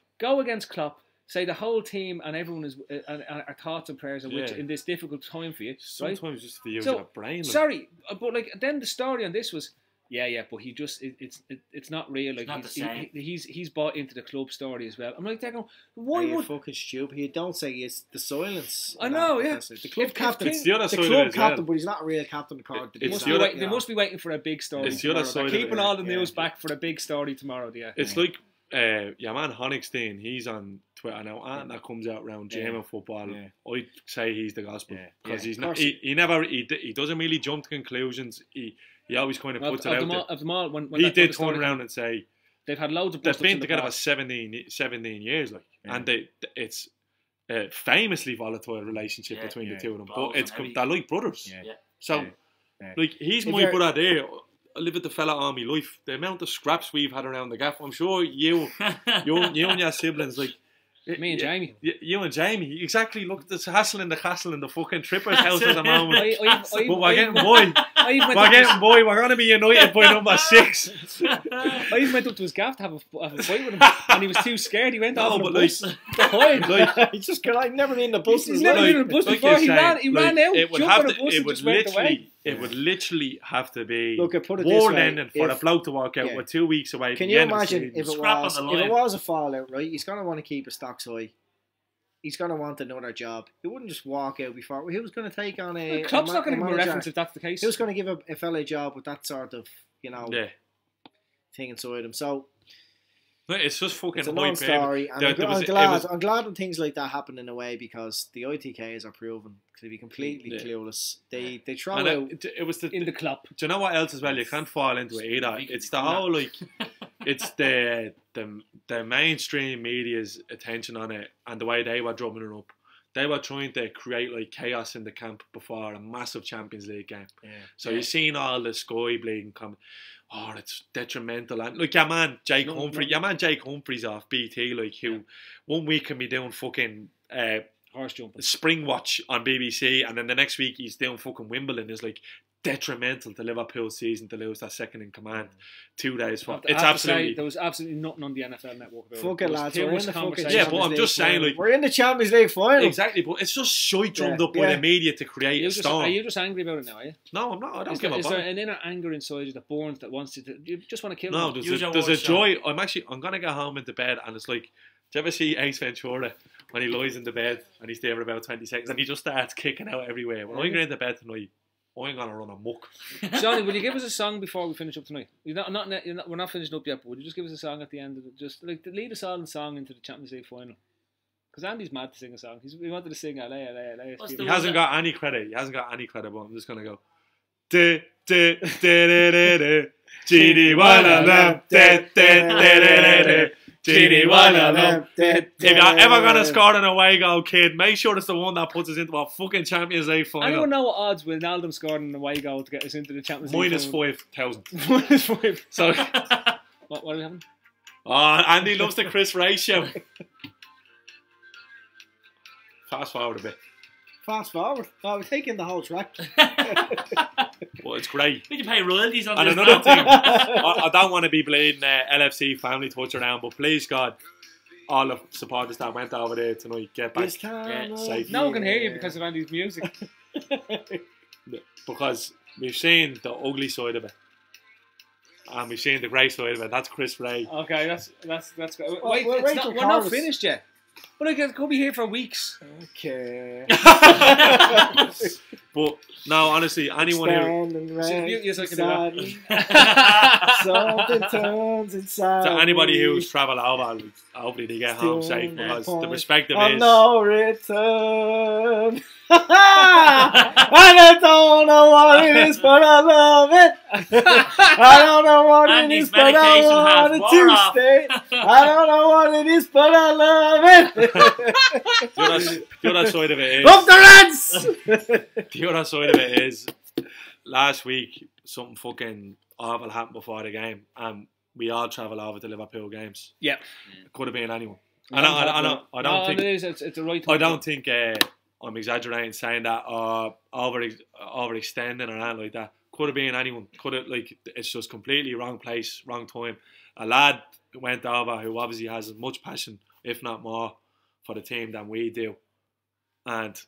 Say the whole team and everyone is and our thoughts and prayers are with you in this difficult time for you. Sometimes just to use your brain. Sorry, but like then the story on this was, but he just it's not real. Like he's bought into the club story as well. I'm like, they're going, why would fucking stupid? You don't say it's the silence. I know, the club captain. It's the other side club captain, but he's not a real captain. They must be waiting for a big story. It's the other side. They're keeping all the news back for a big story tomorrow. Yeah, it's like your man Honigstein. He's on Twitter now, and that comes out around German football. I say he's the gospel because he's not. He doesn't really jump to conclusions. He always kind of puts it out there. He did turn around and say they've had loads of. They've been together for 17 years, like, and it's a famously volatile relationship between the two of them. But they're like brothers. So, like, he's my brother there. I live with the fella all my life. The amount of scraps we've had around the gaff, I'm sure you and your siblings, like. Me and Jamie. You and Jamie. Exactly. Look, there's hassle in the castle in the fucking Trippers house at the moment. But we're getting boy. We're going to be united by number 6. I even went up to his gaff to have a fight with him, and he was too scared. He went off on the bus to hide. He's just I've never been in the bus. He's never been in the bus before. He ran out, jumped on the bus and just went away. It would literally have to be war ending for the bloke to walk out. We're 2 weeks away. Can you imagine if it was a fallout, right? He's going to want to keep his stocks high. He's going to want another job. He wouldn't just walk out before. He was going to take on a... Klopp's not going to give a reference if that's the case. He was going to give a fella a job with that sort of, thing inside him. So... It's just fucking it's a long story. And I'm glad when things like that happen in a way, because the ITKs are proven to be completely clueless. They throw out it was in the club. Do you know what else as well? You can't fall into it either. It's the whole it's the mainstream media's attention on it and the way they were drumming it up. They were trying to create like chaos in the camp before a massive Champions League game. So you're seeing all the Sky bleeding come. Oh, that's detrimental. And like your man Jake Humphries off BT, like, who 1 week can be doing fucking horse jumping, Spring Watch on BBC, and then the next week he's doing fucking Wimbledon. Is like detrimental to Liverpool's season to lose that second in command 2 days for. It's absolutely there was absolutely nothing on the NFL network about fuck it, lads. We're in the fucking but I'm just saying, like, we're in the Champions League final. Exactly, but it's just shite drummed up by the media to create a storm. Are you just angry about it now? Are you? No, I'm not. I don't give a fuck. Is there an inner anger inside you that burns, that wants you just want to kill? No, there's a joy. I'm gonna get home into bed, and it's like, do you ever see Ace Ventura when he lies in the bed and he's there for about 20 seconds and he just starts kicking out everywhere? When I get into bed tonight, I'm gonna run amok. Johnny, will you give us a song before we finish up tonight? We're not finishing up yet, but would you just give us a song at the end of it? Just like lead us on song into the Champions League final? Because Andy's mad to sing a song. He wanted to sing LA. He hasn't got any credit. But I'm just gonna go. If you're ever gonna score an away goal, kid, make sure it's the one that puts us into a fucking Champions League final. Anyone know what odds Wijnaldum scored an away goal to get us into the Champions League? Minus 5,000. Minus 5. So what are we having? Oh, Andy loves the Chris ratio. Fast forward a bit. Fast forward. Oh, we're taking the whole track. Well, it's great. We can pay royalties on and this. And another thing, I don't want to be bleeding LFC family touch around, but please God, all the supporters that went over there tonight, get back safe. No one can hear you because of Andy's music. Because we've seen the ugly side of it. And we've seen the great side of it. That's Chris Ray. Okay, that's good. Wait, we're not finished yet. But I could be here for weeks. Okay. But no, honestly, anyone who something turns inside. To anybody who's travelled over, hopefully they get home safe, because the perspective is no return. I don't know what it is, but I love it. I don't know what it is, but I want it to stay. I don't know what it is, but I love it. The other side of it is Up the Reds! The other side of it is last week something fucking awful happened before the game, and we all travel over to Liverpool games. Yep. It could have been anyone. I don't think it's a right. I don't think I'm exaggerating saying that overextending or anything like that. Could have been anyone. Could have, it's just completely wrong place, wrong time. A lad went over who obviously has as much passion, if not more, for the team than we do, and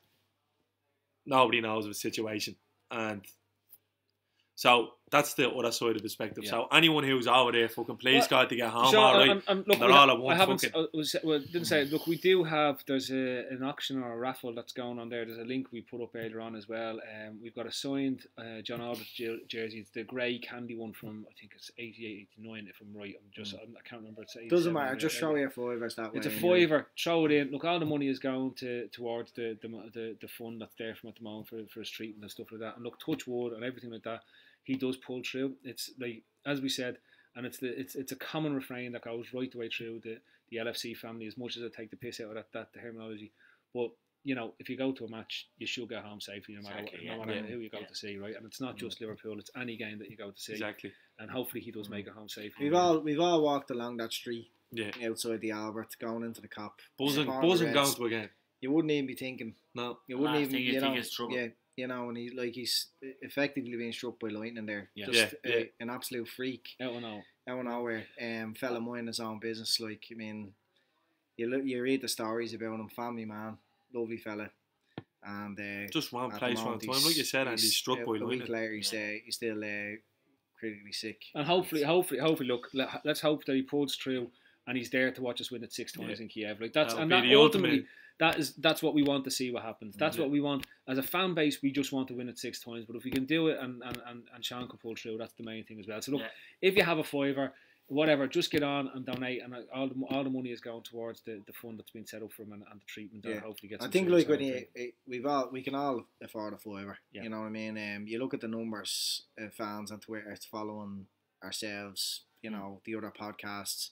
nobody knows of the situation, and so that's the other side of the perspective. Yeah. So anyone who's over there, fucking please God to get home, sure, all right. Look, they're all at one didn't say it. Look, we do have, there's an auction or a raffle that's going on there. There's a link we put up earlier on as well. We've got a signed John Albert jersey. It's the grey candy one from, I think it's 88, 89 if I'm right. I can't remember. It's doesn't matter. Just show you a $5 that way. It's a $5. Throw it in. Look, all the money is going towards the fund that's there from at the moment for his treatment and stuff like that. And look, touch wood and everything like that. He does pull through. It's like, as we said, and it's a common refrain that goes right the way through the LFC family. As much as I take the piss out of that terminology, but you know, if you go to a match, you should get home safely, no matter who you go to see, right? And it's not just Liverpool; it's any game that you go to see. Exactly. And hopefully, he does make it home safely. We've all walked along that street, outside the Albert, going into the Cop, buzzing going to a game. You wouldn't even be thinking. No, you wouldn't even. Think it's trouble. Yeah. You know, and he's effectively being struck by lightning there. An absolute freak. Out of nowhere. Fella minding his own business. Like, I mean, you read the stories about him, family man, lovely fella, and just one place, one time, like you said, and he's struck by lightning. A week later, he's still critically sick. And hopefully, look, let's hope that he pulls through and he's there to watch us win it 6 times in Kiev. Like that's ultimately. That's what we want to see what happens. That's what we want as a fan base. We just want to win it 6 times. But if we can do it and Sean can pull through, that's the main thing as well. So look, if you have a $5, whatever, just get on and donate, and all the money is going towards the fund that's been set up for him and the treatment that hopefully gets. I think like when we can all afford a $5. You know what I mean? You look at the numbers of fans on Twitter following ourselves. You know, the other podcasts.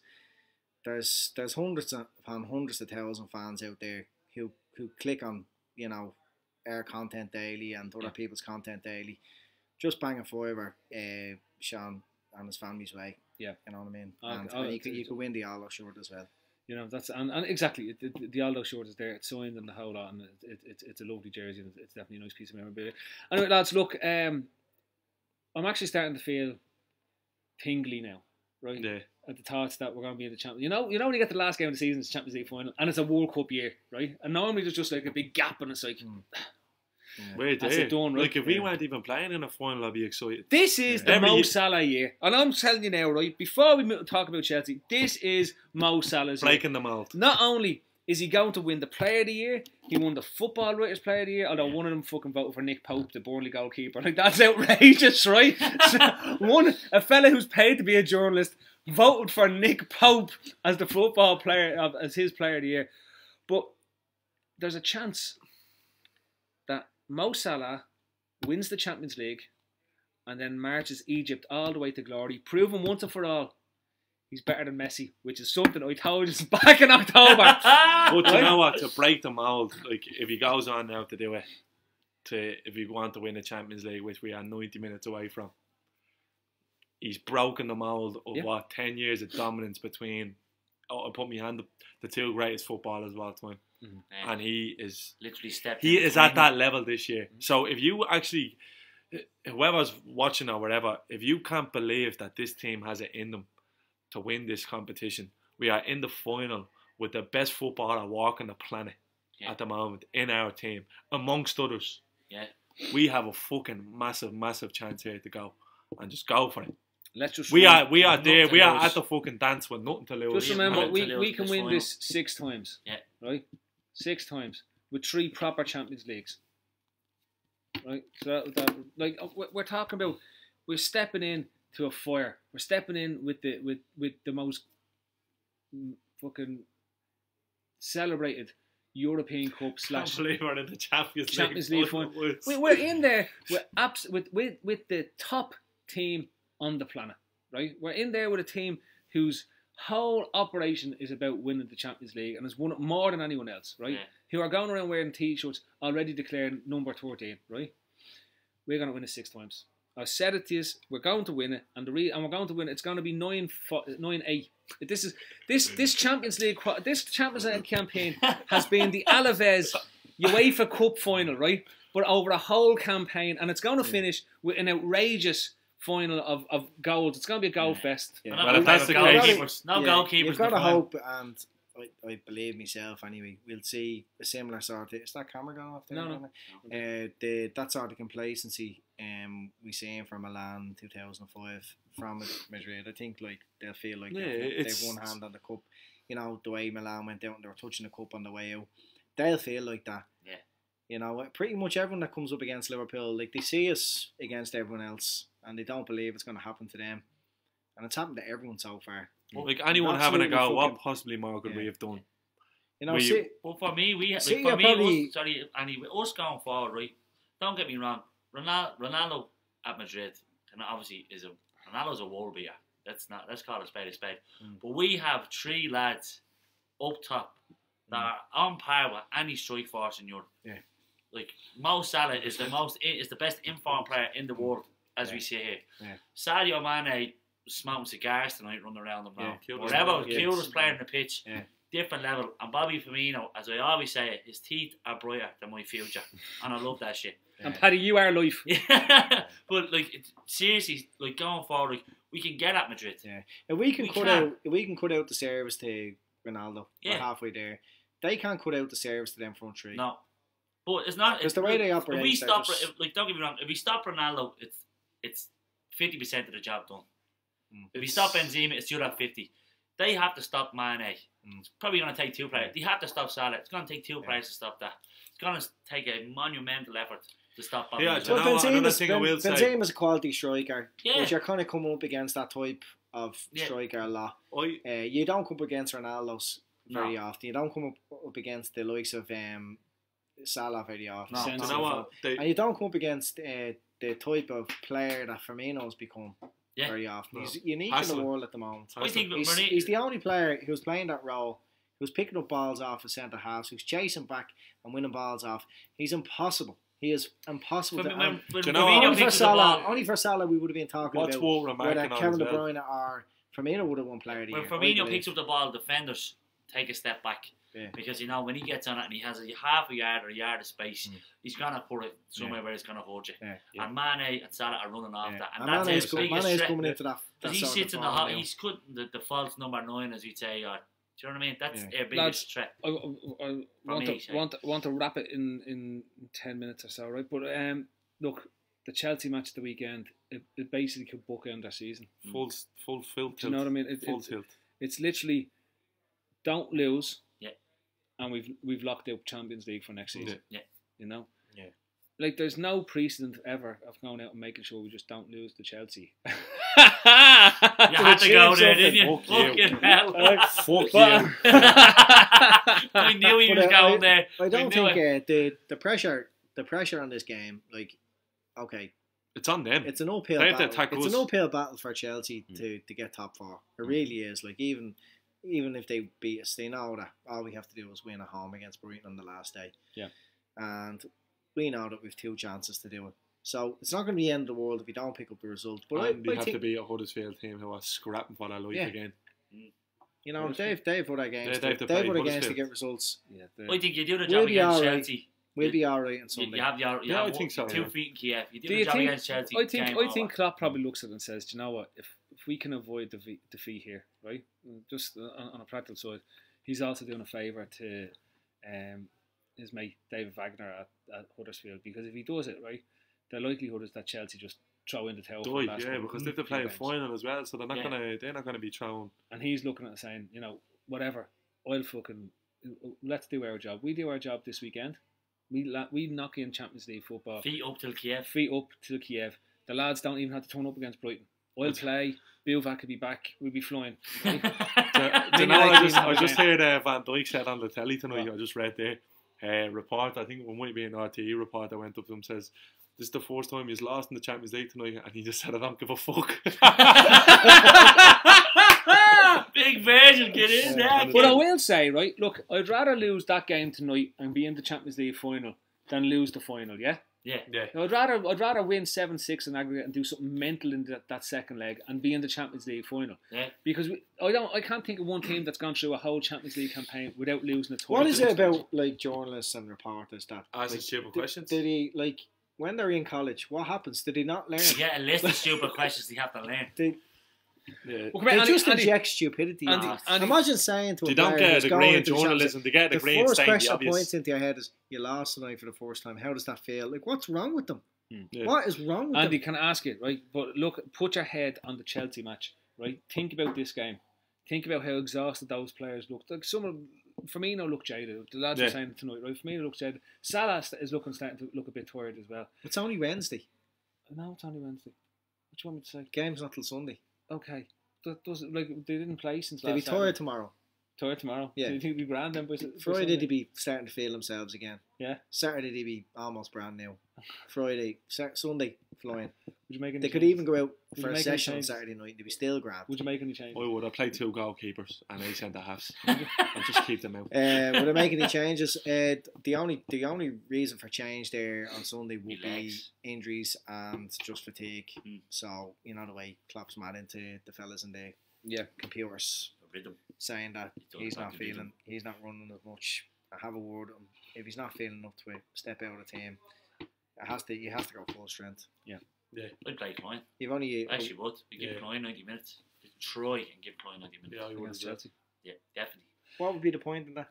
There's hundreds upon hundreds of thousand fans out there who click on, you know, our content daily and other people's content daily. Just bang a $5 Sean and his family's way. Yeah. You know what I mean? And you could win the Aldo shirt as well. You know, that's and exactly the Aldo shirt is there. It's signed and the whole lot, and it's a lovely jersey, and it's definitely a nice piece of memorabilia. Anyway, lads, look, I'm actually starting to feel tingly now, right? Yeah. At the thoughts that we're going to be in the Champions. You know when you get the last game of the season, it's Champions League final, and it's a World Cup year, right? And normally there's just like a big gap, and it's like, wait, that's it done, right? Like if we weren't even playing in a final, I'd be excited. This is the Mo Salah year, and I'm telling you now, right? Before we talk about Chelsea, this is Mo Salah's breaking the mold. Not only Is he going to win the Player of the Year? He won the Football Writers Player of the Year, although one of them fucking voted for Nick Pope, the Burnley goalkeeper. Like, that's outrageous, right? A fella who's paid to be a journalist voted for Nick Pope as the football player, as his Player of the Year. But there's a chance that Mo Salah wins the Champions League and then marches Egypt all the way to glory, proving once and for all he's better than Messi, which is something I told you back in October. But you know what? To break the mould, like if he goes on now to do it, if he want to win the Champions League, which we are 90 minutes away from, he's broken the mould of 10 years of dominance between. I put my hand up, the two greatest footballers of all time, and he is literally stepped. He is at that level this year. So if you actually, whoever's watching or whatever, if you can't believe that this team has it in them to win this competition, we are in the final with the best footballer walking the planet at the moment in our team, amongst others. Yeah, we have a fucking massive chance here to go and just go for it. Let's just we are there. We are at the fucking dance with nothing to lose. Just remember, we can win this 6 times. Yeah, right, 6 times with 3 proper Champions Leagues. Right, so like we're talking about, we're stepping in to a fire. We're stepping in with the most fucking celebrated European Cup / I can't believe we're in the Champions League final. We're in there with the top team on the planet, right? We're in there with a team whose whole operation is about winning the Champions League and has won it more than anyone else, right? Yeah. Who are going around wearing t-shirts already declaring number 13, right? We're going to win it 6 times. I said it to you, we're going to win it, and we're going to win it. It's going to be 9-8. This Champions League campaign has been the Alaves UEFA Cup final, right? But over a whole campaign, and it's going to finish with an outrageous final of goals. It's going to be a goal fest. Yeah. Well, if that's the case, goalkeepers. You've got to hope, and I believe myself anyway, we'll see a similar sort of... Is that camera going off there? No. That sort of complacency we seen from Milan 2005 from Madrid. I think like they'll feel like they've one hand on the cup. You know, the way Milan went out and they were touching the cup on the way out. They'll feel like that. Yeah. You know, pretty much everyone that comes up against Liverpool, like they see us against everyone else and they don't believe it's going to happen to them. And it's happened to everyone so far. Well, like anyone having a go, what possibly more could we have done? You know, well, for me, us going forward, right? Don't get me wrong. Ronaldo at Madrid, and obviously Ronaldo's a world beater. Let's call a spade a spade. But we have 3 lads up top that are on par with any strike force in Europe. Yeah. Like Mo Salah is the best informed player in the world as we see here. Yeah. Sadio Mane smoking cigars tonight, running around them now. Whatever, cutest player on the pitch. Yeah. Different level. And Bobby Firmino, as I always say, his teeth are brighter than my future, and I love that shit. And Paddy, you are life. But like seriously, like going forward, like, we can get at Madrid. Yeah, if we can cut out the service to Ronaldo, we're halfway there. They can't cut out the service to them front 3. No, but it's not. Because the way they operate. If we stop, don't get me wrong. If we stop Ronaldo, it's 50% of the job done. If we stop Benzema, it's the other 50. They have to stop Mane. It's probably going to take 2 players. They have to stop Salah. It's going to take 2 players to stop that. It's going to take a monumental effort to stop Bobby. Yeah, Benzema's a quality striker. Yeah. But you're kind of coming up against that type of striker a lot. You don't come up against Ronaldo's very often. You don't come up against the likes of Salah very often. No. You know what? And you don't come up against the type of player that Firmino's become. Very often. He's unique in the world at the moment. He's the only player who's playing that role, who's picking up balls off the centre halves, who's chasing back and winning balls off. He's impossible. He is impossible only for Salah we would have been talking about whether Kevin De Bruyne or Firmino would have won player of the year. When Firmino picks up the ball, defenders take a step back. Yeah. Because, you know, when he gets on it and he has a half a yard or a yard of space, he's going to put it somewhere where it's going to hurt you. Yeah. And Mane and Salah are running off that. And that's his biggest threat. Coming into that he sits in the he's cutting the false number 9, as you'd say. Or, do you know what I mean? That's their biggest threat. I want to wrap it in 10 minutes or so, right? But look, the Chelsea match of the weekend, it basically could bookend their season. Full tilt. Do you know what I mean? Full tilt. It's literally, don't lose. and we've locked out Champions League for next season. Yeah. You know. Yeah. Like, there's no precedent ever of going out and making sure we just don't lose to Chelsea. You had to go there, didn't you? Fuck you. Fucking hell. Fuck you. I knew he was going there. I don't knew think the pressure on this game, like, okay, It's on them. it's an uphill They have to battle. attack It's us. an uphill battle for Chelsea to get top four. It really is. Like, even if they beat us, they know that all we have to do is win at home against Brighton on the last day. Yeah. And we know that we've 2 chances to do it. So it's not going to be the end of the world if we don't pick up the result. But And they I have think, to beat a Huddersfield team who are scrapping for their life Yeah. again. you know, they've other games. They have to They've play other games to Huddersfield. get results. Yeah. I think you do the We'll job be against alright. Chelsea. We'll be all right on You Sunday. have your Yeah, I think so, 2 yeah. feet in Kiev. You do Do the you job think? against Chelsea. I think over. Klopp probably looks at it and says, "Do you know what? If we can avoid defeat here, right? Just on a practical side, he's also doing a favour to his mate David Wagner at Huddersfield, because if he does it right, the likelihood is that Chelsea just throw in the towel. for the last one Because they have to few play a games. final as well, so they're not Yeah. gonna be thrown. And he's looking at it saying, you know, whatever, let's do our job. We do our job this weekend. We knock in Champions League football. Feet up till Kiev. Feet up to Kiev. The lads don't even have to turn up against Brighton. I'll play. Bilvac could be back. We'll be flying. Right? Do you know what I just heard Van Dijk said on the telly tonight? What? I just read there. Report, I think it might be an RTE report that went up to him, says, "This is the first time he's lost in the Champions League tonight," and he just said, "I don't give a fuck." Big Virgil, get in there. But I will say, right, look, I'd rather lose that game tonight and be in the Champions League final than lose the final, yeah? Yeah. I'd rather win 7-6 in aggregate and do something mental in that second leg and be in the Champions League final. Yeah. Because I can't think of one team that's gone through a whole Champions League campaign without losing a What is it about, like, journalists and reporters that Asking like, stupid questions? Did he, like, when they're in college, what happens? Did he not learn? You get a list of stupid questions you have to learn. Yeah. Well, come They here, just Andy, inject stupidity. Andy, Imagine saying to a They don't player get a who's degree going in into the journalism. They get a the degree in first saying the question that obvious. points into your head is, you lost tonight for the first time. How does that feel? Like, what's wrong with them? Yeah. What is wrong with Andy, them? can I ask it, right? But look, put your head on the Chelsea match, right? Think about this game. Think about how exhausted those players looked. Like, some of Firmino looked jaded. The lads were saying it tonight, right? Firmino looks jaded. Salah is starting to look a bit tired as well. It's only Wednesday. No, it's only Wednesday. What do you want me to say? Game's not till Sunday. Okay. That doesn't, like, they didn't play since They'll be last Saturday. tired tomorrow. Tired tomorrow. Yeah. Do you think they'll be grand then? Friday they'd be starting to feel themselves again. Yeah. Saturday they'd be almost brand new. Friday, Sunday flying. Would you make any They could changes? even go out Would for you a make any session on changes? Saturday night. They'd be still grand. Would you make any changes? I would. I'd play 2 goalkeepers and 8 centre halves and just keep them out. Would I make any changes? The only reason for change there on Sunday would be Relax. injuries and just fatigue. Mm. So, you know the way Klopp's mad into the fellas in the Yeah. computers Rhythm. saying that He does he's like not to do feeling, he's not running as much. I have a word with him. If he's not feeling up to it, step out of the team. He has to go full strength. I'd play Klein. You've only Actually would. You give Yeah. Klein 90 minutes. Just try and give Klein 90 minutes. Yeah, I would Against as well. Chelsea. Yeah, definitely. what would be the point in that?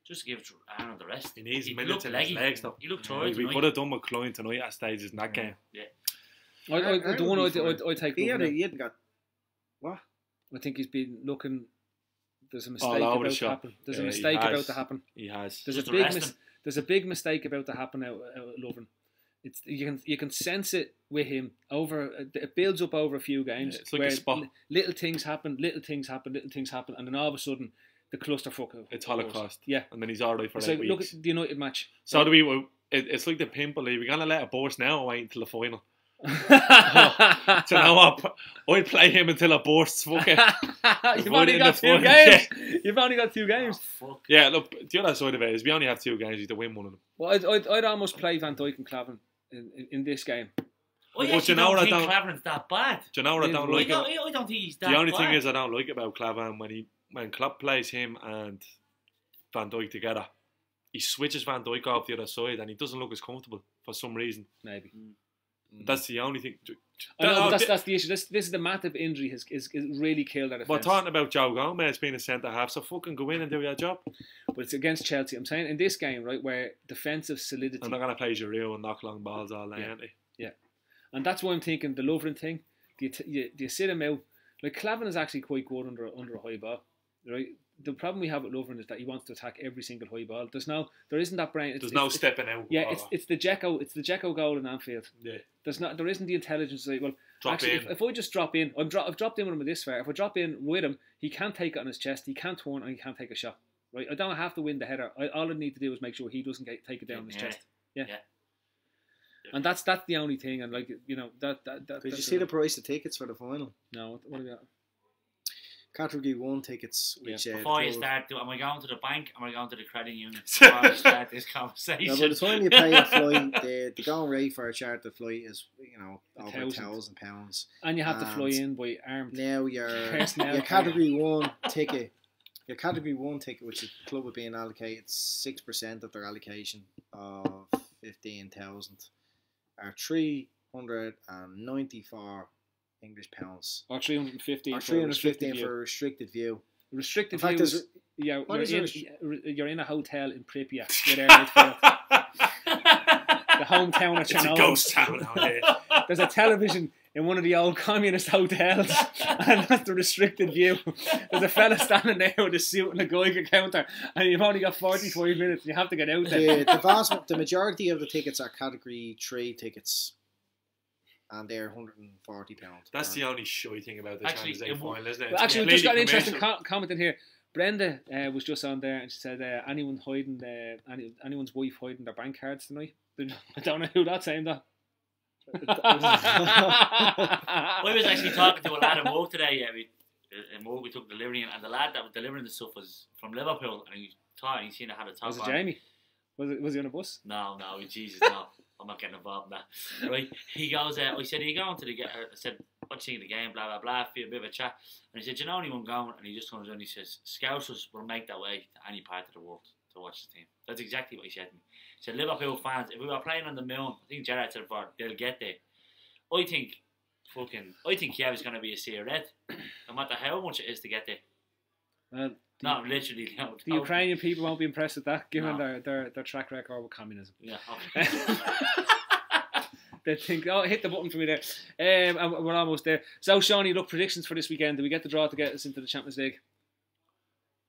Just give Aaron the rest. He needs He minutes looked in his leggy. legs though. He looked Yeah, tired We tonight. could have done with Klein tonight at stages in that game. The one would be fine. I take He over now. hadn't got what? I think he's been looking. There's a mistake All over about the to shop. happen. There's a Yeah, he mistake has. about to happen. He has. There's Just a big arrest him. there's a big mistake about to happen out at Lovren. It's you can sense it with him over. It builds up over a few games. Yeah, it's like where a spot. Little things happen, and then all of a sudden the clusterfuck. It's Holocaust. Yeah, And then he's alright for it's 8 like look weeks. at the United match. So do we? It's like the pimple. We're gonna let it burst now or wait until the final. So now I'll play him until it bursts. Fuck it. You've Avoid only it in got the 2 final. games. You've only got 2 Oh, games. fuck. Yeah, look, the other side of it is we only have 2 games. You have to win one of them. Well, I'd almost play Van Dijk and Klavan in this game. I But actually you know what I don't think don't- Clavering's that bad. Do you know what I don't I like? I don't think he's that The only bad. thing is I don't like about Clavan when Klopp plays him and Van Dijk together, he switches Van Dijk off the other side and he doesn't look as comfortable for some reason. Maybe. That's the only thing. I know, but No, that's the issue. This is the Matip injury has really killed that We're defence. talking about Joe Gomez being a centre half, so fucking go in and do your job. But it's against Chelsea. I'm saying in this game, right, where defensive solidity, I'm not going to play Giroud and knock long balls all day, aren't they? and that's why I'm thinking the Lovren thing. Do you sit him out? Like Klavan is actually quite good under a high ball, right? the problem we have with Lovren is that he wants to attack every single high ball. There isn't that brain. There's no stepping out. Yeah, it's the Dzeko goal in Anfield. Yeah. There isn't the intelligence to say, well, Drop actually, in. if I just drop in, I've dropped in with him this far. If I drop in with him, he can't take it on his chest, he can't turn, and he can't take a shot. Right? I don't have to win the header. All I need to do is make sure he doesn't take it down on his chest. Yeah. And that's the only thing. And like that. Did you see the price of tickets for the final? No. What are we at? Category 1 tickets. Which, before you start, am I going to the bank? Am I going to the credit union? Before I start this conversation. Now, by the time you pay a flight, the going rate for a charter flight is over £1,000. And you have to fly in by armed. Now your category 1 ticket. Your category 1 ticket, which the club are being allocated 6% of their allocation of 15,000, are 394 English pounds. Or 315. Or 315 for a restricted view. Restricted view is you're in a hotel in Pripyat with Air Midfield. The hometown of Chernobyl. It's a ghost town out here. There's a television in one of the old communist hotels, and that's the restricted view. There's a fella standing there with a suit and a Geiger counter, and you've only got 45 minutes, and you have to get out there. The majority of the tickets are category 3 tickets, and they're £140. That's the only shy thing about the Champions League final, isn't it? Well, actually, we just got an interesting comment in here. Brenda was just on there, and she said, anyone's wife hiding their bank cards tonight? I don't know who that's aimed at. I was actually talking to a lad at work today. We took delivery, and the lad that was delivering the stuff was from Liverpool, and he seen I had a top. Was it Jamie? Was he on a bus? No, Jesus, no. I'm not getting involved in that. Right? He goes, I said, are you going to the game? I said, what do you think of the game? Blah, blah, blah. A bit of a chat. And he said, you know anyone going? And he just comes in and he says, Scousers will make their way to any part of the world to watch the team. That's exactly what he said to me. He said, Liverpool fans, if we were playing on the moon, I think Gerrard said before, they'll get there. I think Kiev is going to be a sea of red, no matter how much it is to get there. Not literally. No, the Ukrainian people won't be impressed with that, given their track record with communism. Yeah, okay. They think, hit the button for me there. And we're almost there. So, Shawnee, look, predictions for this weekend. Do we get the draw to get us into the Champions League?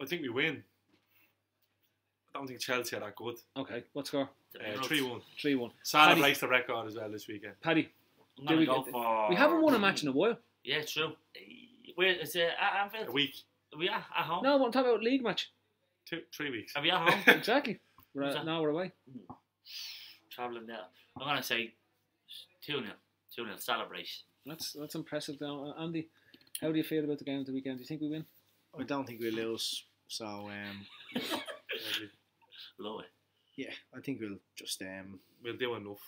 I think we win. I don't think Chelsea are that good. Okay, what score? 3-1. 3-1. Salah breaks the record as well this weekend. Paddy, we haven't won a match in a while. Yeah, true. Where is it? At Anfield? A week. Are we at home? No, I'm talking about league match. 3 weeks. Are we at home? Exactly. Now we're away. Travelling there. I'm going to say 2-0. 2-0 celebration. That's impressive, though. Andy, how do you feel about the game of the weekend? Do you think we win? I don't think we lose. So, lower. Yeah, I think we'll just we'll do enough.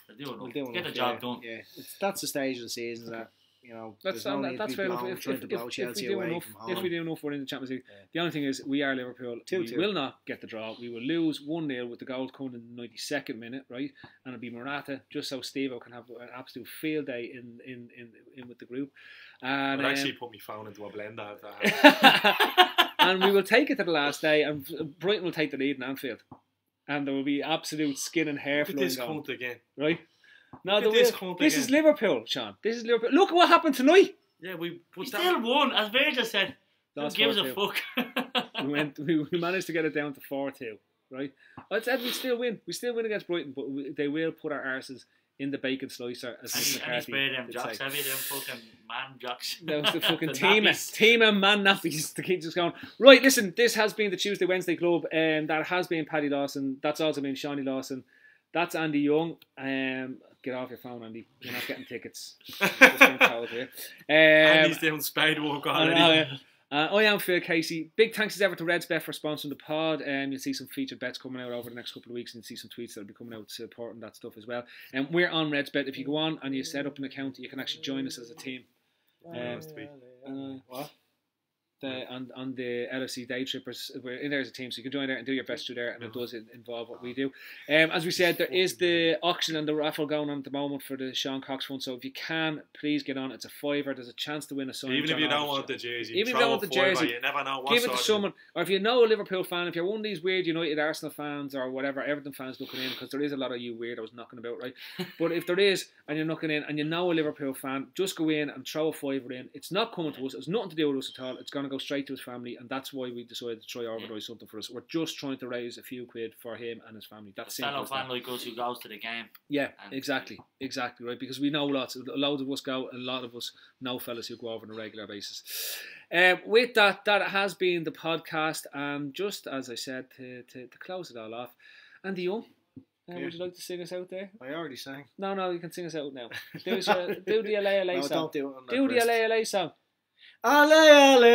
Get the job done. Yeah, that's the stage of the season that that's fair enough. If we do enough, we're in the Champions League. Yeah. The only thing is, we are Liverpool. 2-2. We will not get the draw. We will lose 1-0 with the goal coming in the 92nd minute, right? And it'll be Morata, just so Steve-O can have an absolute field day in with the group. And actually put my phone into a blender. And we will take it to the last day, and Brighton will take the lead in Anfield, and there will be absolute skin and hair flowing on. Again, right? No, this is Liverpool, Sean. This is Liverpool. Look at what happened tonight. Yeah, we still won, as Virgil said. Who gives a fuck? we managed to get it down to 4-2, right? I said we still win. We still win against Brighton, but they will put our arses in the bacon slicer, as Mick McCarthy spare them jocks, have you? Them fucking man jocks. That was the fucking team of man nappies to keep just going. Right, listen, this has been the Tuesday Wednesday Club, and that has been Paddy Lawson. That's also been Shawnee Lawson. That's Andy Young. Get off your phone, Andy. You're not getting tickets. Just being told here. Andy's doing spade walk already. I am Phil Casey. Big thanks as ever to RedsBet for sponsoring the pod. You'll see some featured bets coming out over the next couple of weeks, and you'll see some tweets that will be coming out supporting that stuff as well. And we're on RedsBet. If you go on and you set up an account, you can actually join us as a team. What? On the LFC Daytrippers, we're in there as a team, so you can join there and do your best through there, and it does involve what we do. As we said, there is the auction and the raffle going on at the moment for the Sean Cox Fund, so if you can, please get on. It's a $5. There's a chance to win a signed Even if you don't want the jersey, you never know what give it to someone, or if you know a Liverpool fan, if you're one of these weird United, Arsenal fans, or whatever, Everton fans looking in, because there is a lot of you weirdos knocking about, right? But if there is, and you're knocking in, and you know a Liverpool fan, just go in and throw a $5 in. It's not coming to us. It's nothing to do with us at all. It's going to to go straight to his family, and that's why we decided to try organise something for us. We're just trying to raise a few quid for him and his family. That's a fellow fan like us who goes to the game. Yeah, exactly, right. Because we know loads of us go, and a lot of us know fellas who go over on a regular basis. With that has been the podcast, and just as I said to close it all off, Andy Young. Would you like to sing us out there? I already sang. No, you can sing us out now. Do the LA song. Don't do it on that Do the LA song. Ale.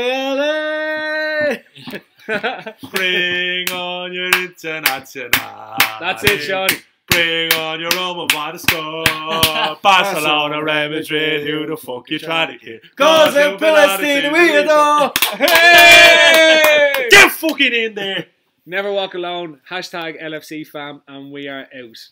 Bring on your international. That's it, Sean. Bring on your Roma by the score. Barcelona, Real Madrid, who the fuck you trying to kid? Cause in Palestine we adore. Hey! Get fucking in there. Never walk alone. #LFC fam, and we are out.